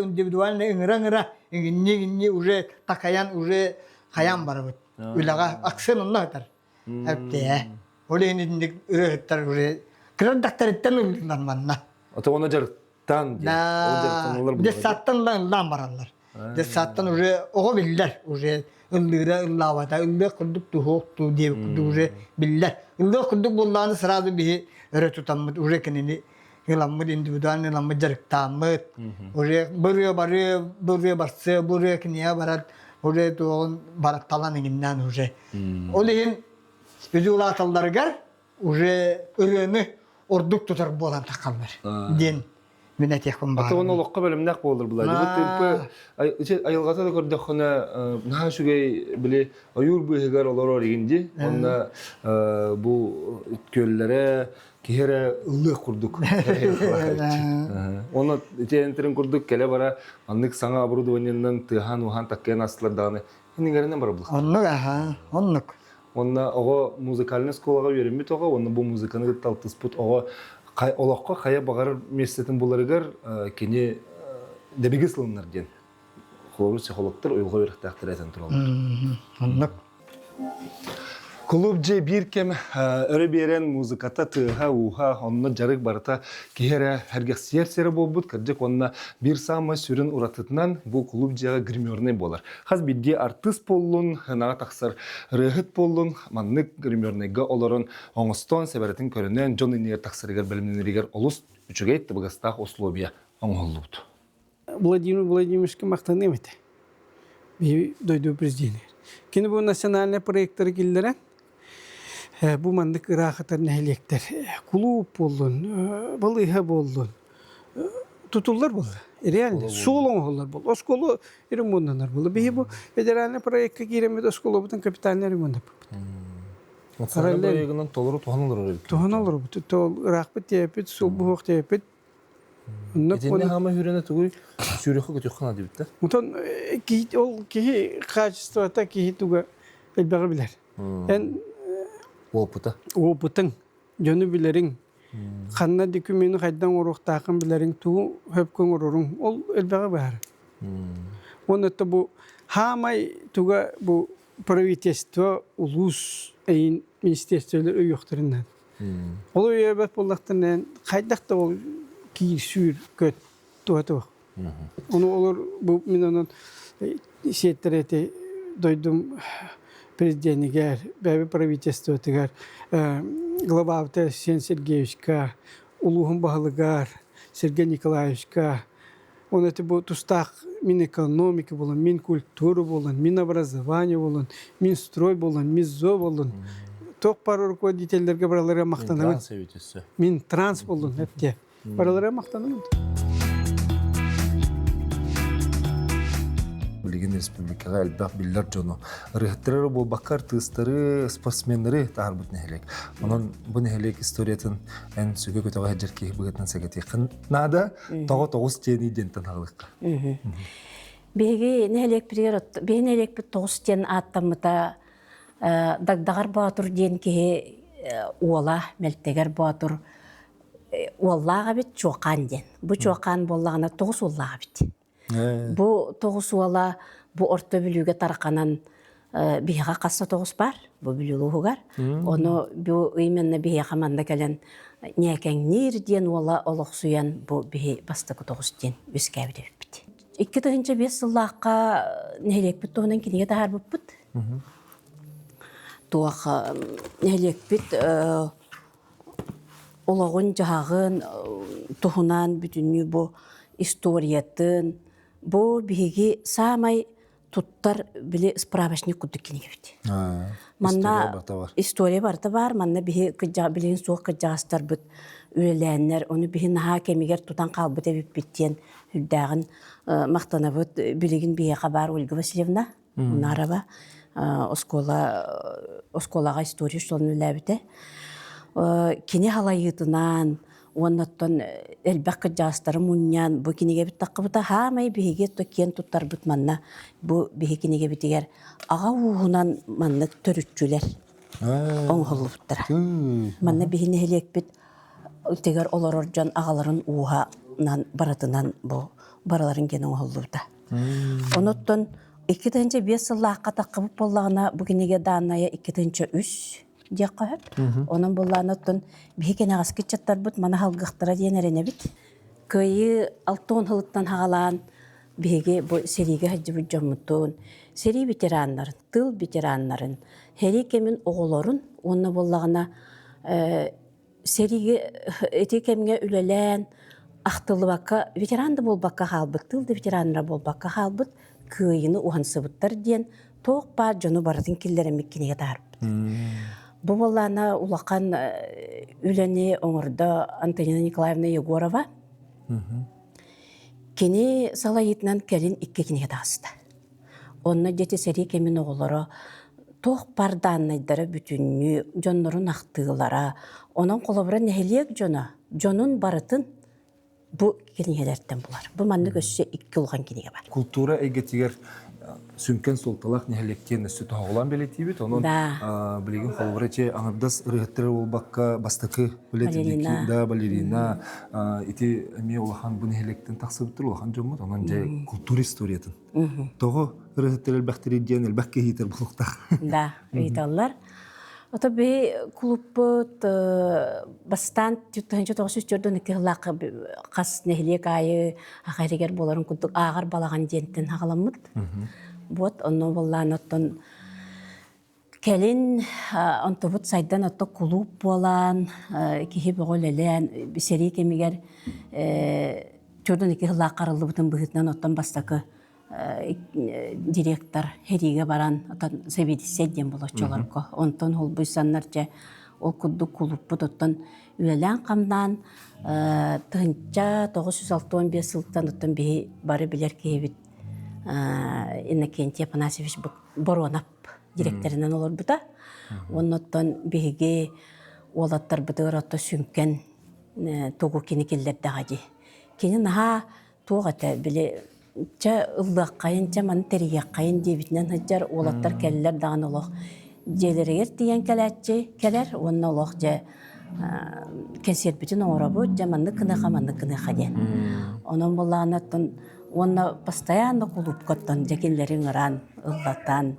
Speaker 8: индивидуально ingra inni уже takayan уже kayan barabıt. Ulaga aksen onlar atar. Hep de. Олейнинdik ырыттар уже кырдактарыттан ылдынан манна.
Speaker 1: Ата оны жарыктан ди. Оны жарыктан олар
Speaker 8: Де саттан лан баралар. Де саттан уже ого биллер уже ыллыра ыллавата ыллы курдук тухукту дип уже биллер. Ыллы курдук булланы сразу бии ыры тутаммыт уже кенени иламмыт индивидуальный иламмыт жарыктаммыт. Уже быры барсы быры кения барат уже туон баратталан иңиннан уже. Олейин үзулаталларгар уже ырыны ордук тутар болан такаллар. Ден минетекпен бар.
Speaker 1: Ата оны локка бөлümнәк болдыр булар. Бу айылгата да көрдөхне наһа шугай биле аюр быгар олар игинди. Онда бу көлләре кеһере ыллык курдук. Оны тентерин курдук келе бара аннык саңа оборудованиянан тыхан ухан таккен асларданы. Нигәреннән бар бу.
Speaker 8: Оннук.
Speaker 1: Онна ого музыкальный школага беренбит ого, онна бу музыканы талтыспут ого олоққа қая бағар местетін боларыгар кене дебеге сылынар ден. Қолы психологтар ойылға өріқтақтыр әтін тұралар. Клуб же бір кем өрі берен музыката тыға уға онна жарық барыта кейері әргек сер-сері болбыд, кірдік онна бір сама сүрін ұратытынан бұл клуб жеға гримерный болар. Қаз бидде артист болуын, наға тақсар рыхыт болуын, маннык гримерныйға оларын оңыстон сәбәретін көрінен Джон Иннер тақсарыгар бәлімненерігер олыс үчігейті бұғастақ условия оңғылуыды.
Speaker 2: Владимир Владимировичке мақтаны еметі. Дойду президент. Кені бұл национальный проекттары келдірен, bu mandık ıraqatar nehlikler. Kulüp boldun, balığa boldun. Tutullar boldu. Realde. Solon ollar boldu. O skolu remontlanır boldu. Bihi bu federalne proyekte giremedi. O skolu butun kapitalne remont yapıp.
Speaker 1: Saraylı proyektinden toluru tohan olur öyle.
Speaker 2: Tohan olur bu. Tol ıraq bit yapıp, sol buğuk yapıp.
Speaker 1: Etinde hama hürene tuğuy sürüyü kötüyken adı bitti.
Speaker 2: Mutan ki kачествота ki tuğa elbağ bilir. En Опытың, жөні білерің, қанна декумені қайдан ұрықтақын білерің, туы хөпкөн ұрырың, ол әлбәға бәрі. Оны өтті бұл хамай туға бұл правительство, улус, әйін министерствелер өйіқтірінен. Ол өйебәт болдақтырынан қайдақта ол кейір сүйір көт туға. Оны олар бұл мен оның сеттер әте дойдым президентігер, бәбі правительствотығар, глава автор Сен Сергеевичка, Улуғын Бағылығар, Сергей Николаевичка, он это бұл тұстақ min экономика болын, min культура болын, min образование болын, min строй болын, min зо болын. Тоқ бар руководительдерге бараларға мақтанамын. Min транс болын, әпте. Бараларға мақтанамын.
Speaker 1: Билеген республикаға әлбәқ биллер жону. Рыхттыры бұл бақар тыстары спортсменлері тағар бұт нәхелек. Оның бұл нәхелек историятын ән сөге көтіға әджерке бұғытнан сәгеті. Нада тоғы-тоғыз тені дентін ағылыққа.
Speaker 10: Беге нәхелек бір тоғыз тен аттамыта дағдағар батыр ден кеге уала мәлттегер батыр. Уаллаға бет чоқан ден. Бұл чоқан боллағына тоғыз уаллаға бет. Бұл тоғыз уала, бұл орта бүліге тарқанан бейға қасса тоғыз бар, бұл бүлігі ұғығар. Оны бұл үйменні бейға қаманда кәлін нәкәң нер ден уала олық сұян бұл бей бастығы тоғыз ден өске әбіде өппіді. 2-5 жыллаққа нәлек біт оғынан кенеге тағар бұппыд. Туақы нәлек біт олағын жағын тұхынан бүтінні бұл историятын, бұл бігі самай туттар біле справашник күдік кенеге біті. Манна история барда бар, манна бігі білген соқ кыджағыстар бұд өлеләнер, оны бігі наға кемегер тутан қалбыт әбіп біттен үлдәғін мақтана бұд білген бігі қабар Ольга Васильевна, оны араба осколаға история шолын өләбіті. Кене халайытынан, оннаттан әлбәқ кыджағыстары мұниян бұ кенеге біт таққыбыта хамай бігі токен туттар бұд манна бұ бігі кенеге бітігер аға уғынан манна төрүтчүлер оңғылыптыра. Манна бігі нәхелек біт тегер олар оржан ағаларын уғанан баратынан бұ бараларын кен оңғылыпта. Оноттан 2-5 сыллаққа таққыбып болағына бұ кенеге даная 2-3 дия кахып. Onun булланыттан биһикен агаскы чаттарбыт мана халгыктара диен эренебит. Кыйы 6 хылыттан хагалаан биһиге бу сериге хаҗыбы жоммутун. Сери ветераннарын, тыл ветераннарын, хери кемин оголорун онна буллагына сериге эти кемге үлелен ахтылыбакка ветеранды болбакка халбыт, тылды ветеранра болбакка халбыт, кыйыны ухансыбыттар диен тоқ бар жону бардын киллерен меккенеге тарып. Бу буллана улақан үлени оңырда Антонина Николаевна Егорова кені салайытынан кәлін икке кенеге тағысты. Онна дети сери кемин оғылары тоқ барданнайдары бүтінні, жонларын ақтығылара, онын қолабыра нәхелек жонын барытын bu keniyelerden bular. Bu manlı göçse 2 olgan keniye var.
Speaker 1: Kultura egetиger sümken soltalak nehelekten sütü hağılan beletiybit. Onun bilgin холвраче аңырдас рыгыттыры болбакка бастакы билетидики да балерина ити эме улахан бу нехелектен таксыбыттыр улахан жоммут. Онан же культура историятын. Того рыгыттыры бактери диен элбакке хитер булуктак.
Speaker 10: Да, ыйталлар. Ото би клуббут бастан 1994-дөн кылак кас нехлек айы агайрыгер боларын кудук агар балаган жентен хагаламмыт. Вот онно болланоттон келин онтобут сайдан отто клуб болан кихи боголелен сери кемигер чордон кылак карылыбытын быгытнан оттон бастакы директор хериге баран отан себедисседден болочолорго онтон хол буйсаннарча ол кудду клуббут оттон үлелен камдан тынча 965 жылдан оттон би бары билер кебит Иннокентий Афанасьевич Боронап директорынан олар бута. Оннотон биге олаттар бутыр отто сүнкен тогу киникеллерде гади. Кини наха тогата биле ча ыллак кайын ча ман терия кайын дебитнен хаҗар олаттар келлер даган олох. Желерегер тиен келәтче келер онна олох же кенсет бүтүн орабы жаманны кыны хаден. Онон булланаттан онна постоянно клуб коттан жекелерин ыран ыллатан.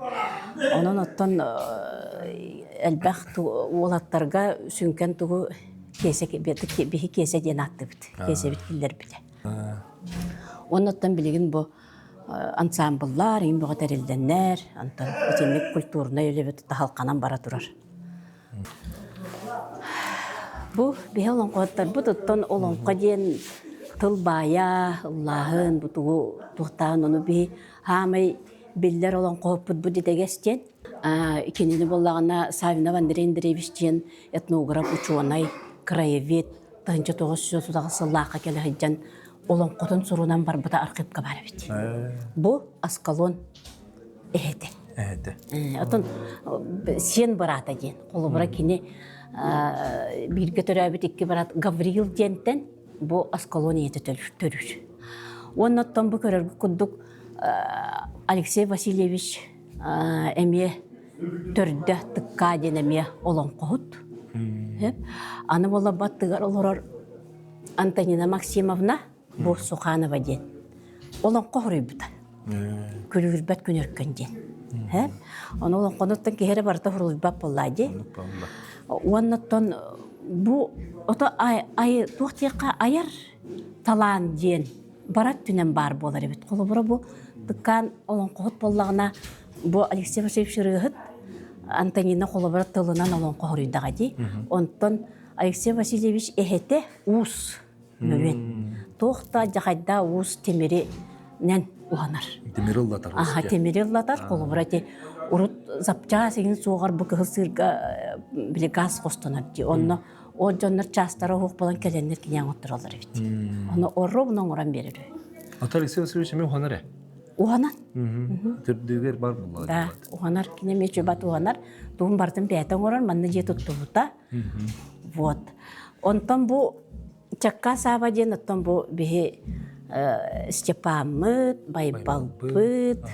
Speaker 10: Онон оттон элбахту олаттарга сүнкен тугу кесе бихи кесе ден аттыбыт. Кесе бит киллер биле. Оннотан билеген бу ансамбльлар, имбого терилденнер, антон этинник культурна элебет халканан бара турар. Бу бихелон коттар бу тоттон олонко ден тылбая Аллахын бутугу тухтан ону би хамай биллер олон коппут бу дедегестен икенини боллагана Савина Вандерендеревич ден этнограф ученый краевед 1900 сыллакка келе хаҗан олон котон сурунан бар бута архивка бар бит. Бу Аскалон эхете. Отон сен барата ден. Колубра кини бирге төрөбүт икки барат Гавриил дентен бу Аскалон эте төрүш. Оннотон бу көрөргө кудук Алексей Васильевич эме төрдө тыкка ден эме олон кот. Аны бола баттыгар олорор Антонина Максимовна бу Суханова ден. Олон кохрый бута. Күрүрбәт күнөркөн ден. Аны олон коноттан кеһере барта хурулбап боллади. Оннотон бу ото ай тухтыка аяр талан ден барат түнен бар болар бит. Колубура бу тыккан олон кот боллагына бу Алексей Васильевич рыгыт Антонина колубура тылынан олон кохрыйдага ди. Онтон Алексей Васильевич эхете ус мөвен. Тохта жахайда ус темири нен уанар.
Speaker 1: Темириллатар.
Speaker 10: Темириллатар колубура те урут запча сеген сугар бу кылсырга биле газ костонар ди. Онно о жоннор частары хук болан келеннер киняң отуралар бит. Оны орробунан оран берер.
Speaker 1: Ата Алексей Васильевич мен уханар.
Speaker 10: Уханар.
Speaker 1: Төрдүгер бар булла.
Speaker 10: Да, уханар кине мече бат уханар. Тугун бардым бетен оран манны же туттубута. Вот. Онтон бу чакка саба ден оттон бу бихи Степамыт, Байбалбыт,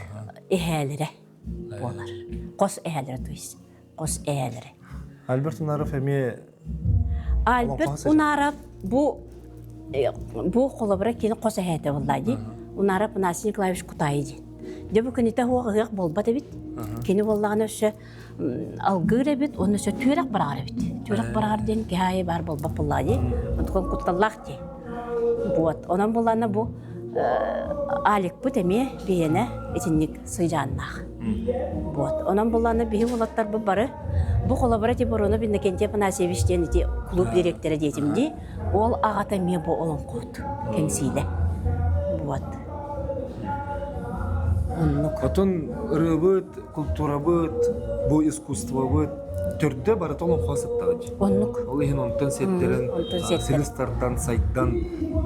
Speaker 10: эхелере болар. Кос эхелере туйс. Кос эхелере.
Speaker 1: Альберт Унаров эме
Speaker 10: Альберт Унаров бу колобра кини кос эхете боллади. Унаров Насир Николаевич Кутайди. Дебу кенете хуагык болбат бит. Кини боллағын өсі алгыр эбит, оны өсі түрек барағар эбит. Түрек барағар ден кихайы бар бол бапыллады, онтуған кутталлақ де. Вот, онан боллағына бұл алик бұт әме бейені етінник сыйжаннақ. Вот, онан боллағына бейі болаттар бұл бары, бұл коллаборатив бұрыны бінді кенте панасевиштен клуб директоры детімді, ол ағата ме бұл олын қот, кеңсейлі. Вот.
Speaker 1: Отон рыбыт, культурабыт, бу искусствобыт төрдө баратон хосаттагы.
Speaker 10: Оннук.
Speaker 1: Ол ихин онтон сеттерен, силистардан сайттан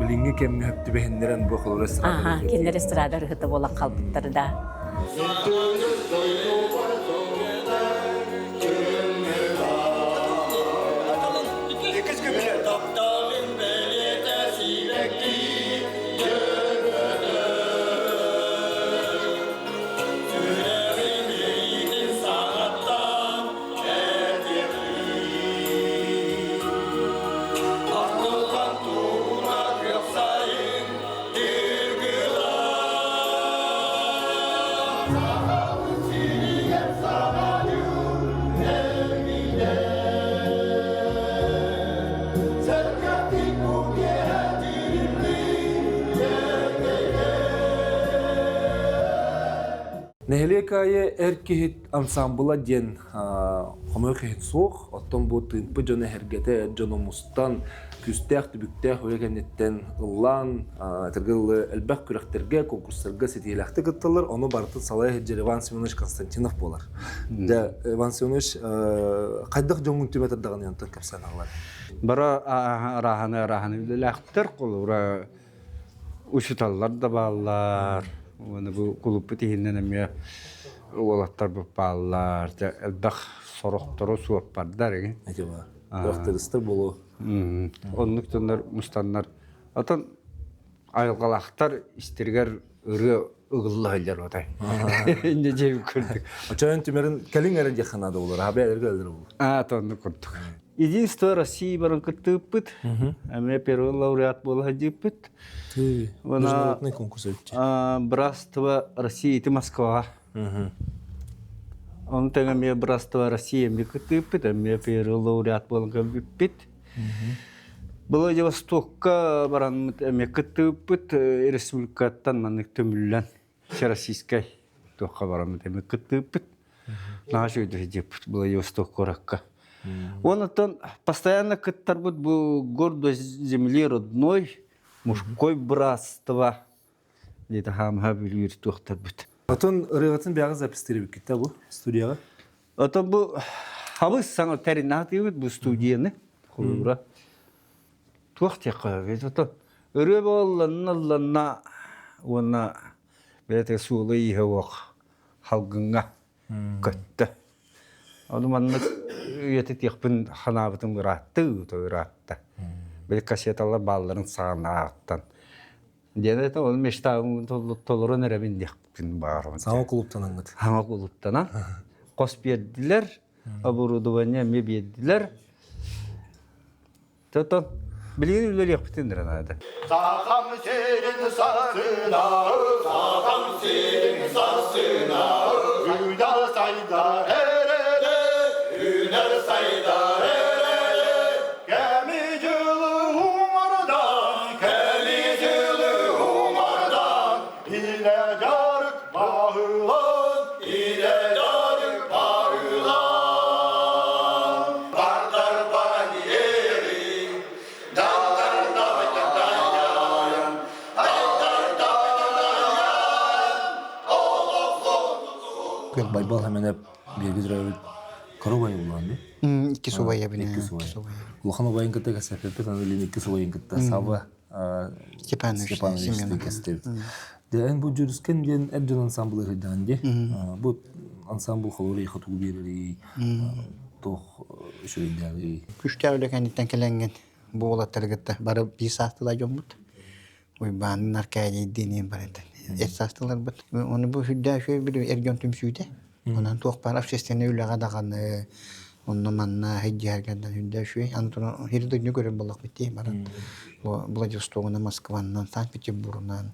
Speaker 1: билинге кемге хөптү бехендерен бу холор эстрада.
Speaker 10: Ага, кендер эстрада рыхыты болан қалбыттары да.
Speaker 1: Нехлекае эркехит ансамбла ден хомохит сух, оттон бу тынпы жона хергете жона мустан күстәк түбүктәк өрегенеттен ыллан тергыл элбәк күрәктерге конкурсларга сетиләхте кыттылар, оны барты салай Иван Семенович Константинов болар. Да Иван Семенович кайдак жоңун түмәтер даган янтан капсаналар.
Speaker 11: Бара раханы ләхтер кулура ушуталлар да баллар. Оны бу клуб тиһиннән әмә олаттар бу баллар, элбәк сорохтору суап бардар иде.
Speaker 1: Әҗәба. Вакытлыстыр булу.
Speaker 11: Оннуктаннар мустаннар. Атан айылгалактар истергер ыры ыгыллайлар отай. Инде жеп күрдүк.
Speaker 1: Ачаан түмәрен калингәрен яханада булар. Хаберлер булар.
Speaker 11: Атанны күрдүк. Единство России баран кыттыппыт. Әмә первый лауреат була диппыт.
Speaker 1: Международный конкурс өтті.
Speaker 11: Братство России это Москва. Он тогда мне Братство России мне кыттыппыт, а мне первый лауреат була гиппит. Было де Востокка баран мне кыттыппыт республикаттан манык төмүллән всероссийской тохка баран мне кыттыппыт. Наш өйдө диппыт было де Востокка ракка. Он это постоянно кыттарбыт бу гордость земли родной, мужской братство. Где-то хамха билир тухтарбыт.
Speaker 1: Атон рыгатын бягы запистерип кетти бу студияга.
Speaker 11: Это бу хабыс саңа теринатыбыт бу студияны. Кулура. Тухтяка это ыры болланна уна бете сулый хавак халгынга кытты. Onu manlık üyetet yakpın hanabıtın rahattı, rahatta. Böyle kasetalar balların sağına ağıttan. Diye de onu meştağın toluru nerebin yakpın bağırın.
Speaker 1: Sama kulüpten anlat.
Speaker 11: Sama kulüpten ha. Kosp yediler, aburuduvanya meb yediler. Taton, bilgin ülleri yakpıtındır anaydı.
Speaker 12: Sağam senin sasına, sağam senin sasına, Üyda sayda Üner sayda Gemicili umardan İle carık bağılan İle carık bağılan Dardar baniyeri Dardar dağdayan Dardar dağdayan
Speaker 1: Kök baybal hemen hep bir güzel Коровай уланы.
Speaker 2: Икки субая бine.
Speaker 1: Икки субая. Улхан обайын кытта касапет, анылин икки субайын кытта саба Степанович кастеп. Ден бу жүрүскөн ден эбден ансамбл ырыданди. Бу ансамбл холори хату бери тох шөйдәри.
Speaker 2: Күштәүле кәнитен келенген бу олаттаргытта бары bir саатыла жомбут. Ой баан наркайы денен бар экен. Эсастылар бут. Оны бу хүддә шөй бир эрген түмсүйдә. Ondan toq para общественный үләгә даганы
Speaker 13: Онно манна хеджергендан хүндэ шуй. Антон хирдөгнү көрөп болок бити бара. Владивостокна, Москванан, Санкт-Петербургнан.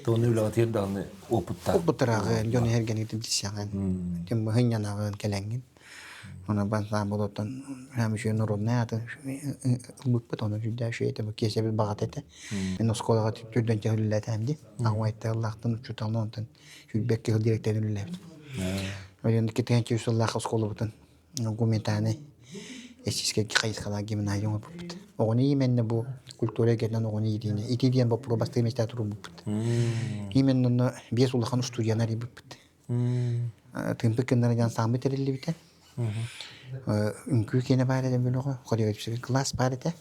Speaker 4: Тоны үләгә тирдәгән опытта.
Speaker 13: Опытрагы Жон Хергенитим дисяган. Тем хынянагын келеңгин. Она банса болотан хамшы народная ата буппат оны жүдә шейтә бу кесе бит багат әтә. Мен осколага түдән тәһлилә тәмди. Агайта Аллаһтан чуталны онтан жүбәк кел директорын үләп. Мен китән чүс Аллаһ осколы бутан. Гументаны эсиске кайыскала гимназиум буппат. Огыны именне бу культура генен огыны идине. Итидиен бу пробасты места туру буппат. Именне бес улахан студиялар буппат. Тымпы кеннәргән самы терелли бит. Үңкү кене бар эдем бөлөгө, хореография класс бар эте.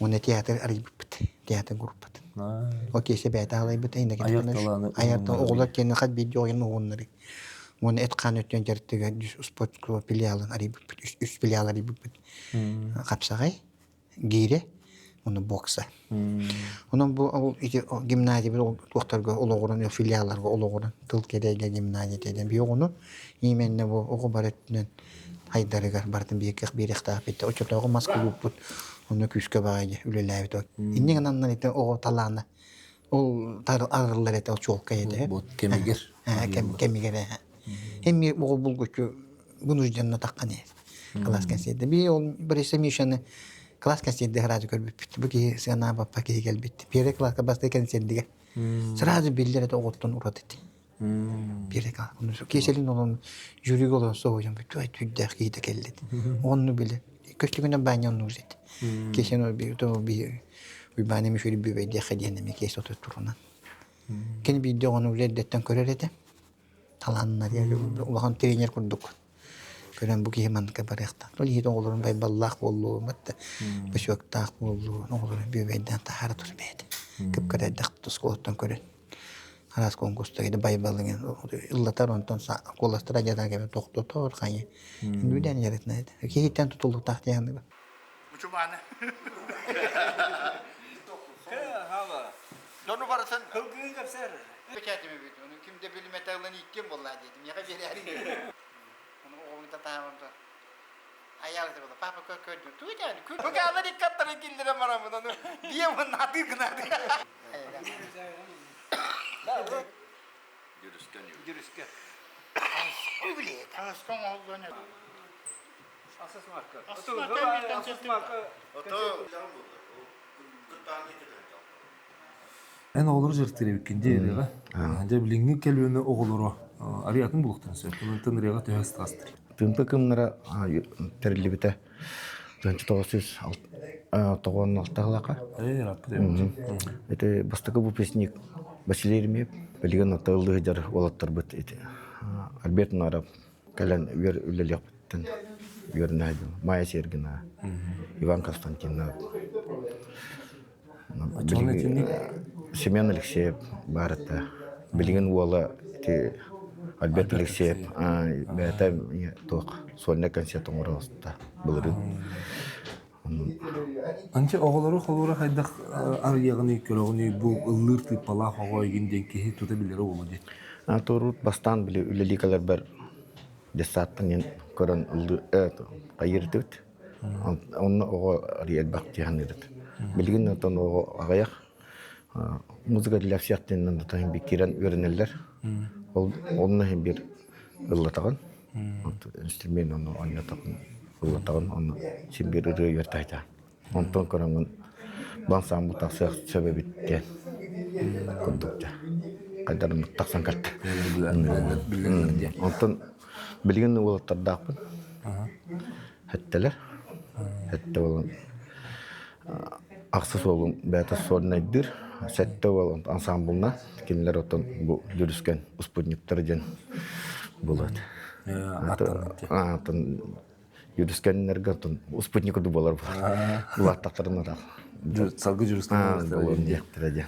Speaker 13: Уны театр арыйбыт, театр группат. О кесе бәйт алайбыт инде кеткен. Аярта оглар кене хат видео ен огоннары. Уны эткан өттөн жертеге спорт клуб филиалын арыйбыт, үч филиал арыйбыт. Капсагай, гире, уны бокса. Унун бу гимназия бир докторго ологорун филиалларга ологорун тыл кереге гимназия деден биогуну именне бу ого бараттын хайдарыгар бартын бийек бирехта бит очотого маскулуп уну күскө багай үлеләбит о. Иннен аннан ите ого талана. Ол арылар эте чолка эде.
Speaker 4: Бу кемигер.
Speaker 13: Кемигер. Эми ого булгучу буну жанна таккан э. Класс кенседе би ол биресе мишаны класс кенседе харажы көрбүп бит. Бу ки сана бапа ки келбит. Бире класска басты кенседеге. Сразу биллер эте оготтон урат эти. Бире класс. Уну кеселин олон жүрүк олон соойон бит. Түддө кийде келди. Онну биле. Көчлүгүнөн баньон нузет. Кесено би то би уйбаны мишүри би беде хадине ми кесо турунан. Кен видео ону леддеттен көрөрөтө. Таланнар я улахан тренер курдук. Көрөн бу кийман кабарыкта. Ол хит оголорун бай баллах болду, матта. Бешөктак болду. Оголорун би беден тахар турбет. Кеп креддак тускоттон көрөн. Харас конкурстагы бай балыгын иллатар онтон коластыра жадагы токтотор кайы. Нүден яретнайт. Кийиттен тутулук тактыяны.
Speaker 12: Мучуманы. Хава. Дону барсын. Кылгын капсар. Печатыме бит. Onu kimde bilmetallan ikkem bolla dedim. Yaga beri. Onu oğlum da tamamda. Ayal da papa kördü. Tuğdan. Bu kadar dikkatli gildire maramı onu. Diye bu nadir gınadı. Yürüsken. Öyle. Askan olduğunu. Asas marka. Asas marka.
Speaker 4: En olur jırtırı bikince eriga. Anca bilingi kelbeni oğuluru. Arıyatın buluktun söylüyorum. Tınırıga tühest kastır.
Speaker 13: Тымпы кымнара терилибите 1996
Speaker 4: Раппы дейм.
Speaker 13: Это бастакы выпускник Василий Еремеев. Билген атылы жар олаттар бит эти. Альберт Нарап кален вер үлелектен вернайды. Майя Сергина, Иван Константинов. Семен Алексеев барыта. Билген уола эти Альберт Алексеев, это тох сольный концерт умроста был.
Speaker 4: Анча оğulları холура хайдах арыягыны көрөгүнү бу ыллыр тыпала хогойгинден кихи тута билери болду.
Speaker 13: Турут бастан биле үлеликалар бар десаттын көрөн ылды кайырдыт. Онны ого риет бактыган дет. Билген отон ого агаяк музыка для всех теннен тайм бикирен өрнелер. Онны бир ыллатаган. Инструмент оны ойнатаган. Ыллатаган оны симбир өрөйөр тайта. Онтон көрөмүн бансам бутаксак себебиттен. Кондукта. Кайдарын таксан катты. Онтон билген улаттардакпын. Хаттелер. Хатта болон аксыз болун бата сорнайдыр. Сәтте болон ансамблына кинлер отон бу жүрүскөн успутниктер болот. Атын жүрүскөннерге отон успутник ду болор. Булат тактырына.
Speaker 4: Салгы жүрүскөн болот
Speaker 13: директор.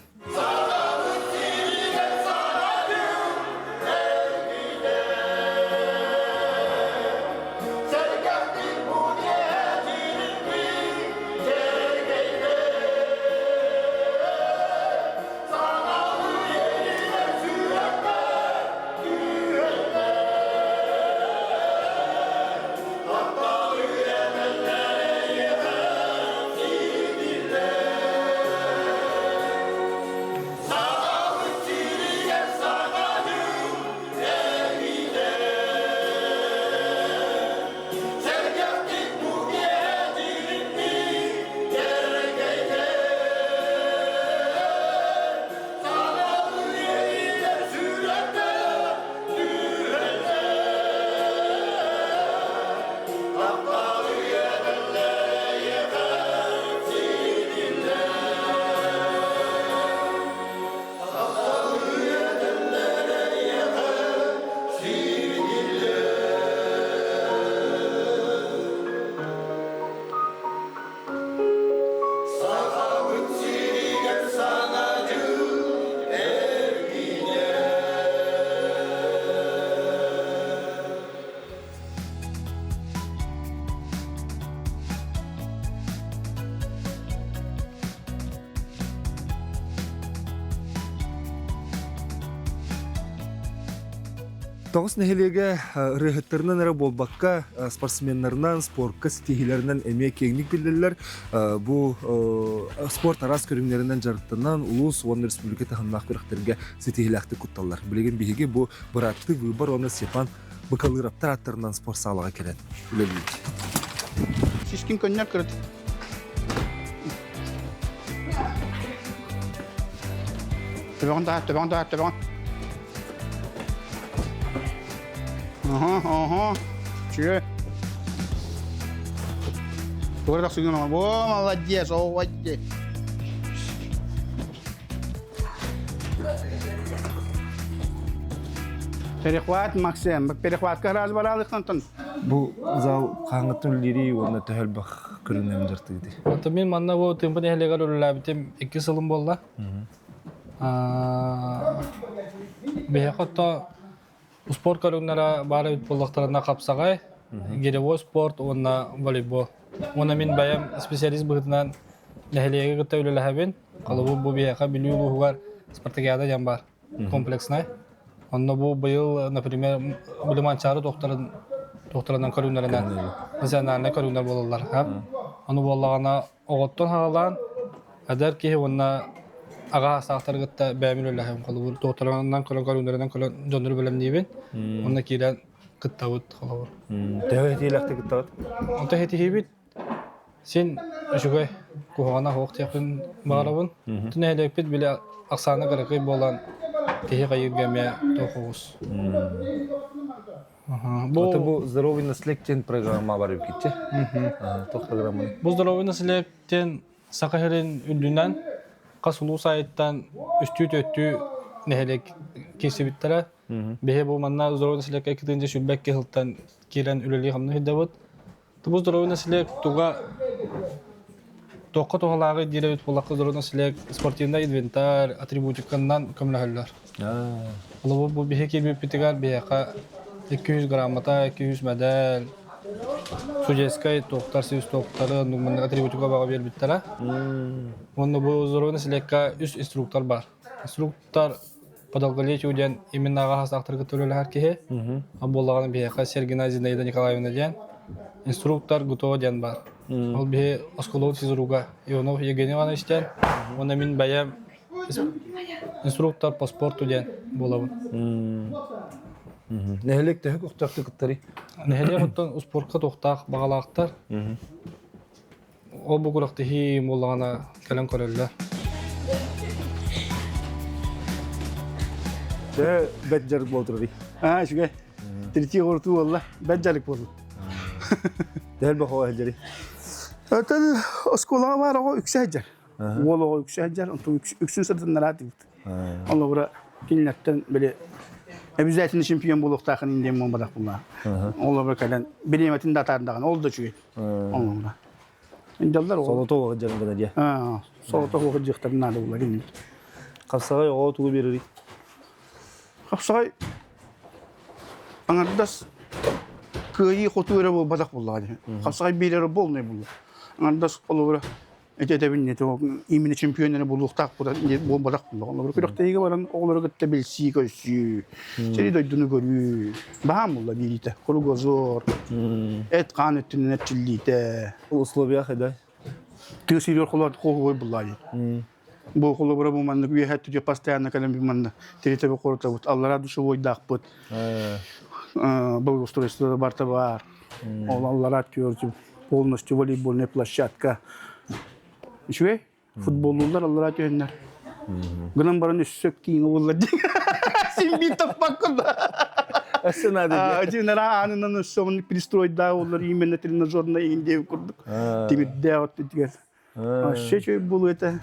Speaker 1: Тоғыз нәхелеге рыхыттарынан әрі болбаққа спортсменларынан, спортқа стихилерінен әме кеңнік білділер. Бұл спорт арас көріңлерінен жарықтынан ұлыс оны республика тағыннақ көріқтерге стихилақты құтталар. Білеген бейге бұл бұратты выбор оны Степан Быкалыраптар аттарынан спорт сағалыға келеді.
Speaker 12: Шишкин көннер кірді. Төбеғын. Ага. Че? Говорят, что о, молодец, молодец. Перехват, Максим. Перехватка раз баралык антон.
Speaker 1: Бұл зал қаңғыттың үлдері оны төхел бақ көрінен жырты дейді.
Speaker 14: Мен манна бұл темпін әлегар үліләбітім 2 сылым болды. Бейхатта спорт көрігнері бары үт болдықтарына қапсағай. Геревой спорт, онна волейбол. Оны мен бәйім специалист бұғытынан әлеге күтті үліләбін. Қалыбы бұл бейхақа білі ұлығығар спартакиада жан бар комплексінай. Онна бұл бұйыл, например, біліманчары тоқтарынан көрігнерінен национальный көрігнер болылар. Оны болағана оғыттың хағалан, әдер кейі онна аға сақтар күтті бәймін үліләбін. Қалыбы тоқтарынан көрігнерінен жоныр білім дейбін. Онна кейден күтті өт қалыбы.
Speaker 1: Тәуі етейләқті күтті өт?
Speaker 14: Онта етейләқті Sen şugay kuhana hoq tiyapın bağırabın. Tün ehlekpet bile aksana qırıqı bolan tehi qayır gəmeye toxuğuz.
Speaker 1: Bu здоровый наследтен программа бар өкетче? Тоқ программаны?
Speaker 14: Bu здоровый наследтен Сақахерин үндінен қасылу сайттан үстü-төттü нәхелек кесебіттері. Беге бұл манна здоровый наследтен кітінже шүлбәк кехілттан керен үлелі қамны хеддабыд. Bu здоровый наследт туға тоққа тоғалағы дере өт болаққа здоровый наследт спортивында инвентарь, атрибутиканнан көміләхілер. Бұл беге келбеп бітігер беге 200 граммата, 200 медаль, судейскай тоқтар, сүйіз тоқтары, нұмынның атрибутика баға бер біттері. Онда бұл здоровый наследтка үз инструктор бар. Инструктор подолголетию ден именно аға хастақтырғы төлелі әркеге. Болағаны беге Сергина Зинаида Николаевна ден. Инструктор Гутова ден бар. Ол бе Осколов физруга Ионов Евгений Иванович ден. Оны мен бәйем инструктор по спорту ден болабын.
Speaker 1: Нәхелек тәхік ұқтақты күттері?
Speaker 14: Нәхелек ұттан спортқа тоқтақ бағалақтар. Ол бұғырақты хейм олағана кәлін көрелілер.
Speaker 1: Бәт жарық болдырды?
Speaker 12: Шүгай. Тірти ғырту олла. Бәт жарық болды.
Speaker 1: Дәл бақуа әжері?
Speaker 12: Өтін осколаға бар оға үксі әжер. Ол оға үксі әжер. Үксін сыртын нарады бұд. Олла бұра келінеттен біле обязательно чемпион болуқтақын инден мұн бадақ бұлла. Олла бұра кәлін білеметін датарындаған. Ол да жүгей. Олла бұра.
Speaker 1: Солото оға жарыңғада дия?
Speaker 12: Солото оға жықтарын нады бұлла келін.
Speaker 1: Қапсағай оға тұғы берері?
Speaker 12: Қапсағай аңардас күйі қотуыры бол бадақ бұлла. Қапсағай берері бол не бұлла. Аңардас олы бұра Эдебин именно чемпионы болуқтақ бол бадақ бұлла. Олы бұра күріқтегі баран оғылары күтті білсі көсі. Сері дойдыны көрі. Бағам бұлла берейті. Құруғызор. Әт қан өттінен әтчілдейті.
Speaker 1: Условия қайдай?
Speaker 12: Түйсілер қоларды қоғы бұлла. Бұл қолы бұра бұманды күйе әтті де постоянно кәлем бұманды. Теретебі қорыта бұд. Аллара дұшы ойдақ бұд. Бұл устройство барта бар. Ол аллара көрді. Полностью волейбольная площадка. Шуе? Футболлылар аллара түйенлер. Гынан баран өссөк кейін олар дейін. Сен битіп бақында.
Speaker 1: Әсін ады де?
Speaker 12: Динара анынан өссөмін пристройда олар именно тренажерна егіндегі күрдік. Темедде отты дегер. Шечөй бұл өті.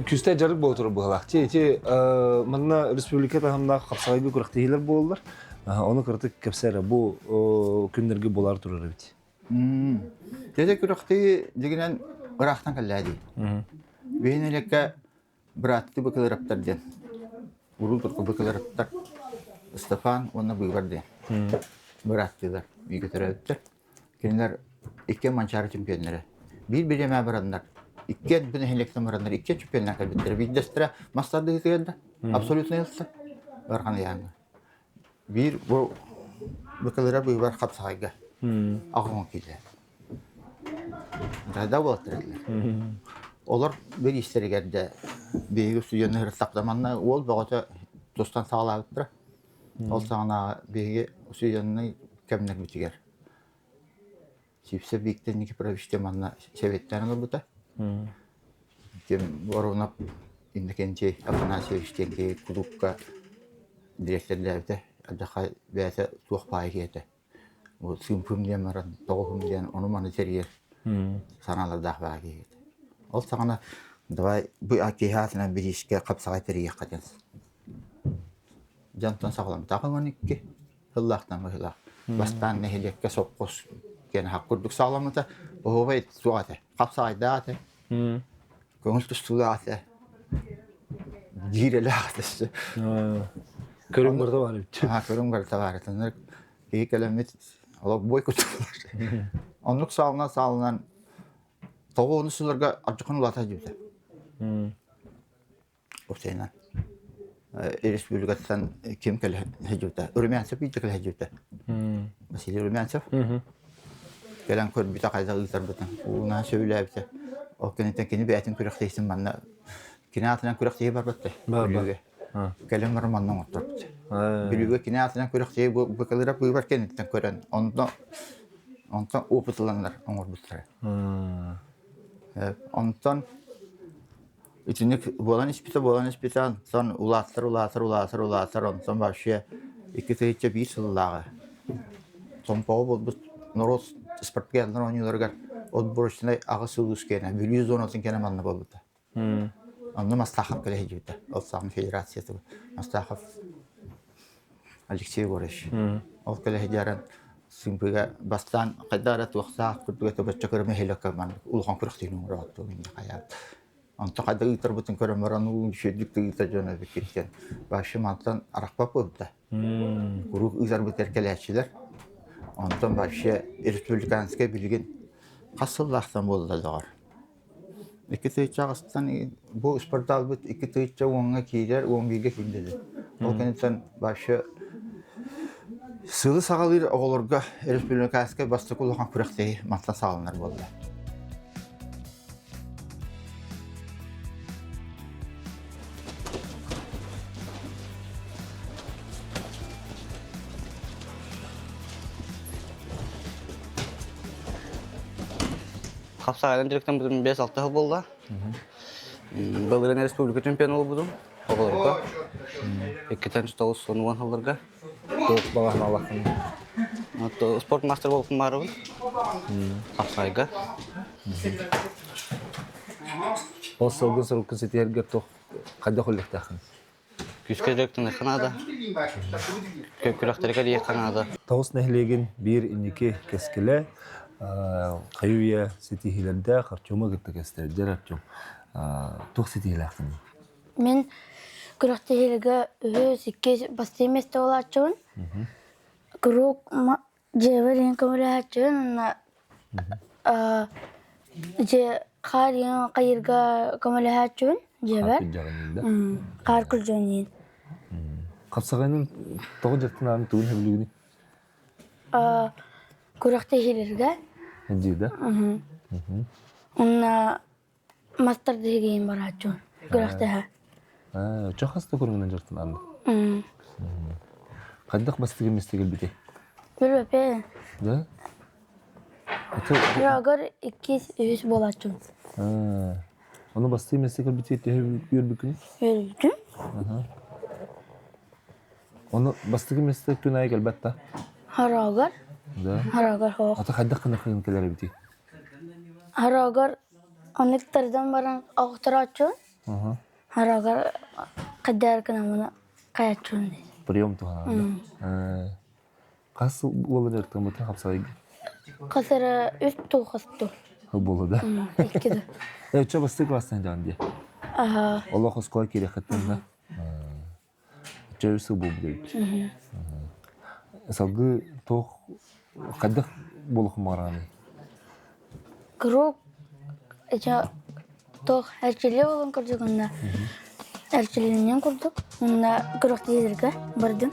Speaker 1: Күсті жарық бол тұры бұғалақ. Мұнна республика тағымда қапсағайғы күріқтегілер болылар. Оны күріқтік кәпсәрі бұл күндерге болар тұрыр өте.
Speaker 15: Теде күріқтегі дегенен ұрақтан кәлі Бейін әлекке бір атты бұқылар аптар ден. Ұрыл тұрқы бұқылар аптар. Стефан, онна быйбарды. Быраттылар, үйге төрәттер. Кенелер иккен манчары чемпионнары. Bir mə baranlar. İkken bunu helekten baranlar. İkken çöpенler kalbitleri. Bir destere mastarda hizgelde. Absolutno yılsa. Barkan yani. Bir bu kadar bu var kapsayga. Ağın kile. Rada boltırlar. Olur bir işleri geldi. Bir suyunu hırsaklamanla ol bağıta dostan sağlayıptır. Ol sana bir suyunu kemnek bitiger. Чипсы биктен ники провести манна шеветтерин олбута. Тем воронап индекенче Афанасьевичтенке клубка директорлерде адаха бәсе тух пайгете. Ол симпум ден маран, тогум ден оны маны сериер. Саналарда багет. Ол сагана давай бу акихатына биришке капсагай терие катенс. Жантан саглам тагынгоникке. Аллахтан гыйлах. Бастан нехелекке соккос كان حقودك سالمته وهو بيت سواته قبصة عداته كونت سواته جيرة لاحتس
Speaker 4: Körüm barda var.
Speaker 15: Körüm barda var. Tanrı iyi kelimet Allah boykot. Onluk sağlanan tavuğunu sularga acıkın ulata jüte. O şeyden. Respublikatan kim kele hejüte. Ürümensep iyi kele hejüte. Mesela ürümensep. Gelen kör bir takayda ıtar batan. Ona söyleyipse. O kendini bir etin kürekteysin bana. Kinatından kürekteyi var battı. Gelen var mandan oturdu. Bilüge kinatından kürekteyi bu kadar bu var kendinden kören. Ondan uputulanlar onlar bitler. Ondan içindeki bolan ispita son ulatlar ondan başya iki teyce bir sıllağı. Son pavu bu Norot спортгерлер ойнолорга отборочный агысы ускене 110 кене манна болду. Аны Мастахов келе жүйдө. Ол сам федерациясы Мастахов Алексей Борис. Ол келе жаран симпига бастан кайдарат вакса күтүгө бачча мехелека ман улхан кырыктын урат менде каят. Анта кайда итер бутун көрөмөрөн шөдүктү итер жана бекеткен. Башы мантан аракпа болду. Курук үзөр бетер келечилер. Ondan başka Respublikanske bilgin kasıllahtan boldu da var. İki tıyıç ağıstan bu sportal bit iki tıyıçça onga kiler 11'ge kindedi. O kentten başka sılı sağalır oğulurga Respublikanske bastık uluğan kürekteyi matla sağlanır boldu.
Speaker 16: Kapsaydan direkten bizim 5-6 yıl oldu. Belirlen Respublika çempiyonu oldu. Oğulurga. İkiden tutalız son 10 yıllarga.
Speaker 4: Doğuk bağın Allah'ın.
Speaker 16: Sport master olsun var mı? Kapsayga.
Speaker 4: O sorgun setiyer toh kadda kollek takın.
Speaker 16: Küske direkten Kanada. Kökürekterge diye Kanada.
Speaker 4: Tavus nehlegin bir indiki keskile Kayuya sitihilerde karçoma gittik isterler akçom. Tuh sitihilakın.
Speaker 17: Men kürekterge öz iki bastimeste olacağım. Kuruk jeverin kamulacağım. Je kariyan kayırga kamulacağım. Jever. Kar kulcanin.
Speaker 4: Kapsağının toğu jaktın anı tuğun hebilugini.
Speaker 17: Kürekterge.
Speaker 4: Hadi
Speaker 17: Ona master degeyim baracağım. Kürekter.
Speaker 4: Çok hasta kurgundan jaktın anı. Kaddak bastıgı mestegel bite.
Speaker 17: Bilmem.
Speaker 4: Da?
Speaker 17: Agar 200 bolacağım.
Speaker 4: Onu bastığı mestegel bite diye yürübükünü?
Speaker 17: Yürübükün.
Speaker 4: Onu bastığı meslek tünayı elbette.
Speaker 17: Haragar.
Speaker 4: Da?
Speaker 17: Haragar ho.
Speaker 4: Ata kaddak kınakın keler bite.
Speaker 17: Haragar onik tardan baran ağıtıracağım. Haragar kadar kanamına kayacağım.
Speaker 4: Priyom tuhan. Kas olur ertamı ta hapsayı.
Speaker 17: Kasara üst tuğastı.
Speaker 4: Ha bolu da.
Speaker 17: İki de.
Speaker 4: Evet çabuk bastık vastan can diye.
Speaker 17: Aha.
Speaker 4: Allah hoş koy kiri khatın da. Çevisi bu değil. Salgı toh kadak boluk marani.
Speaker 17: Круг, это то әрчеле болған көрдік, онда әрчелерінен көрдік, онда күріқті езіргі бардым.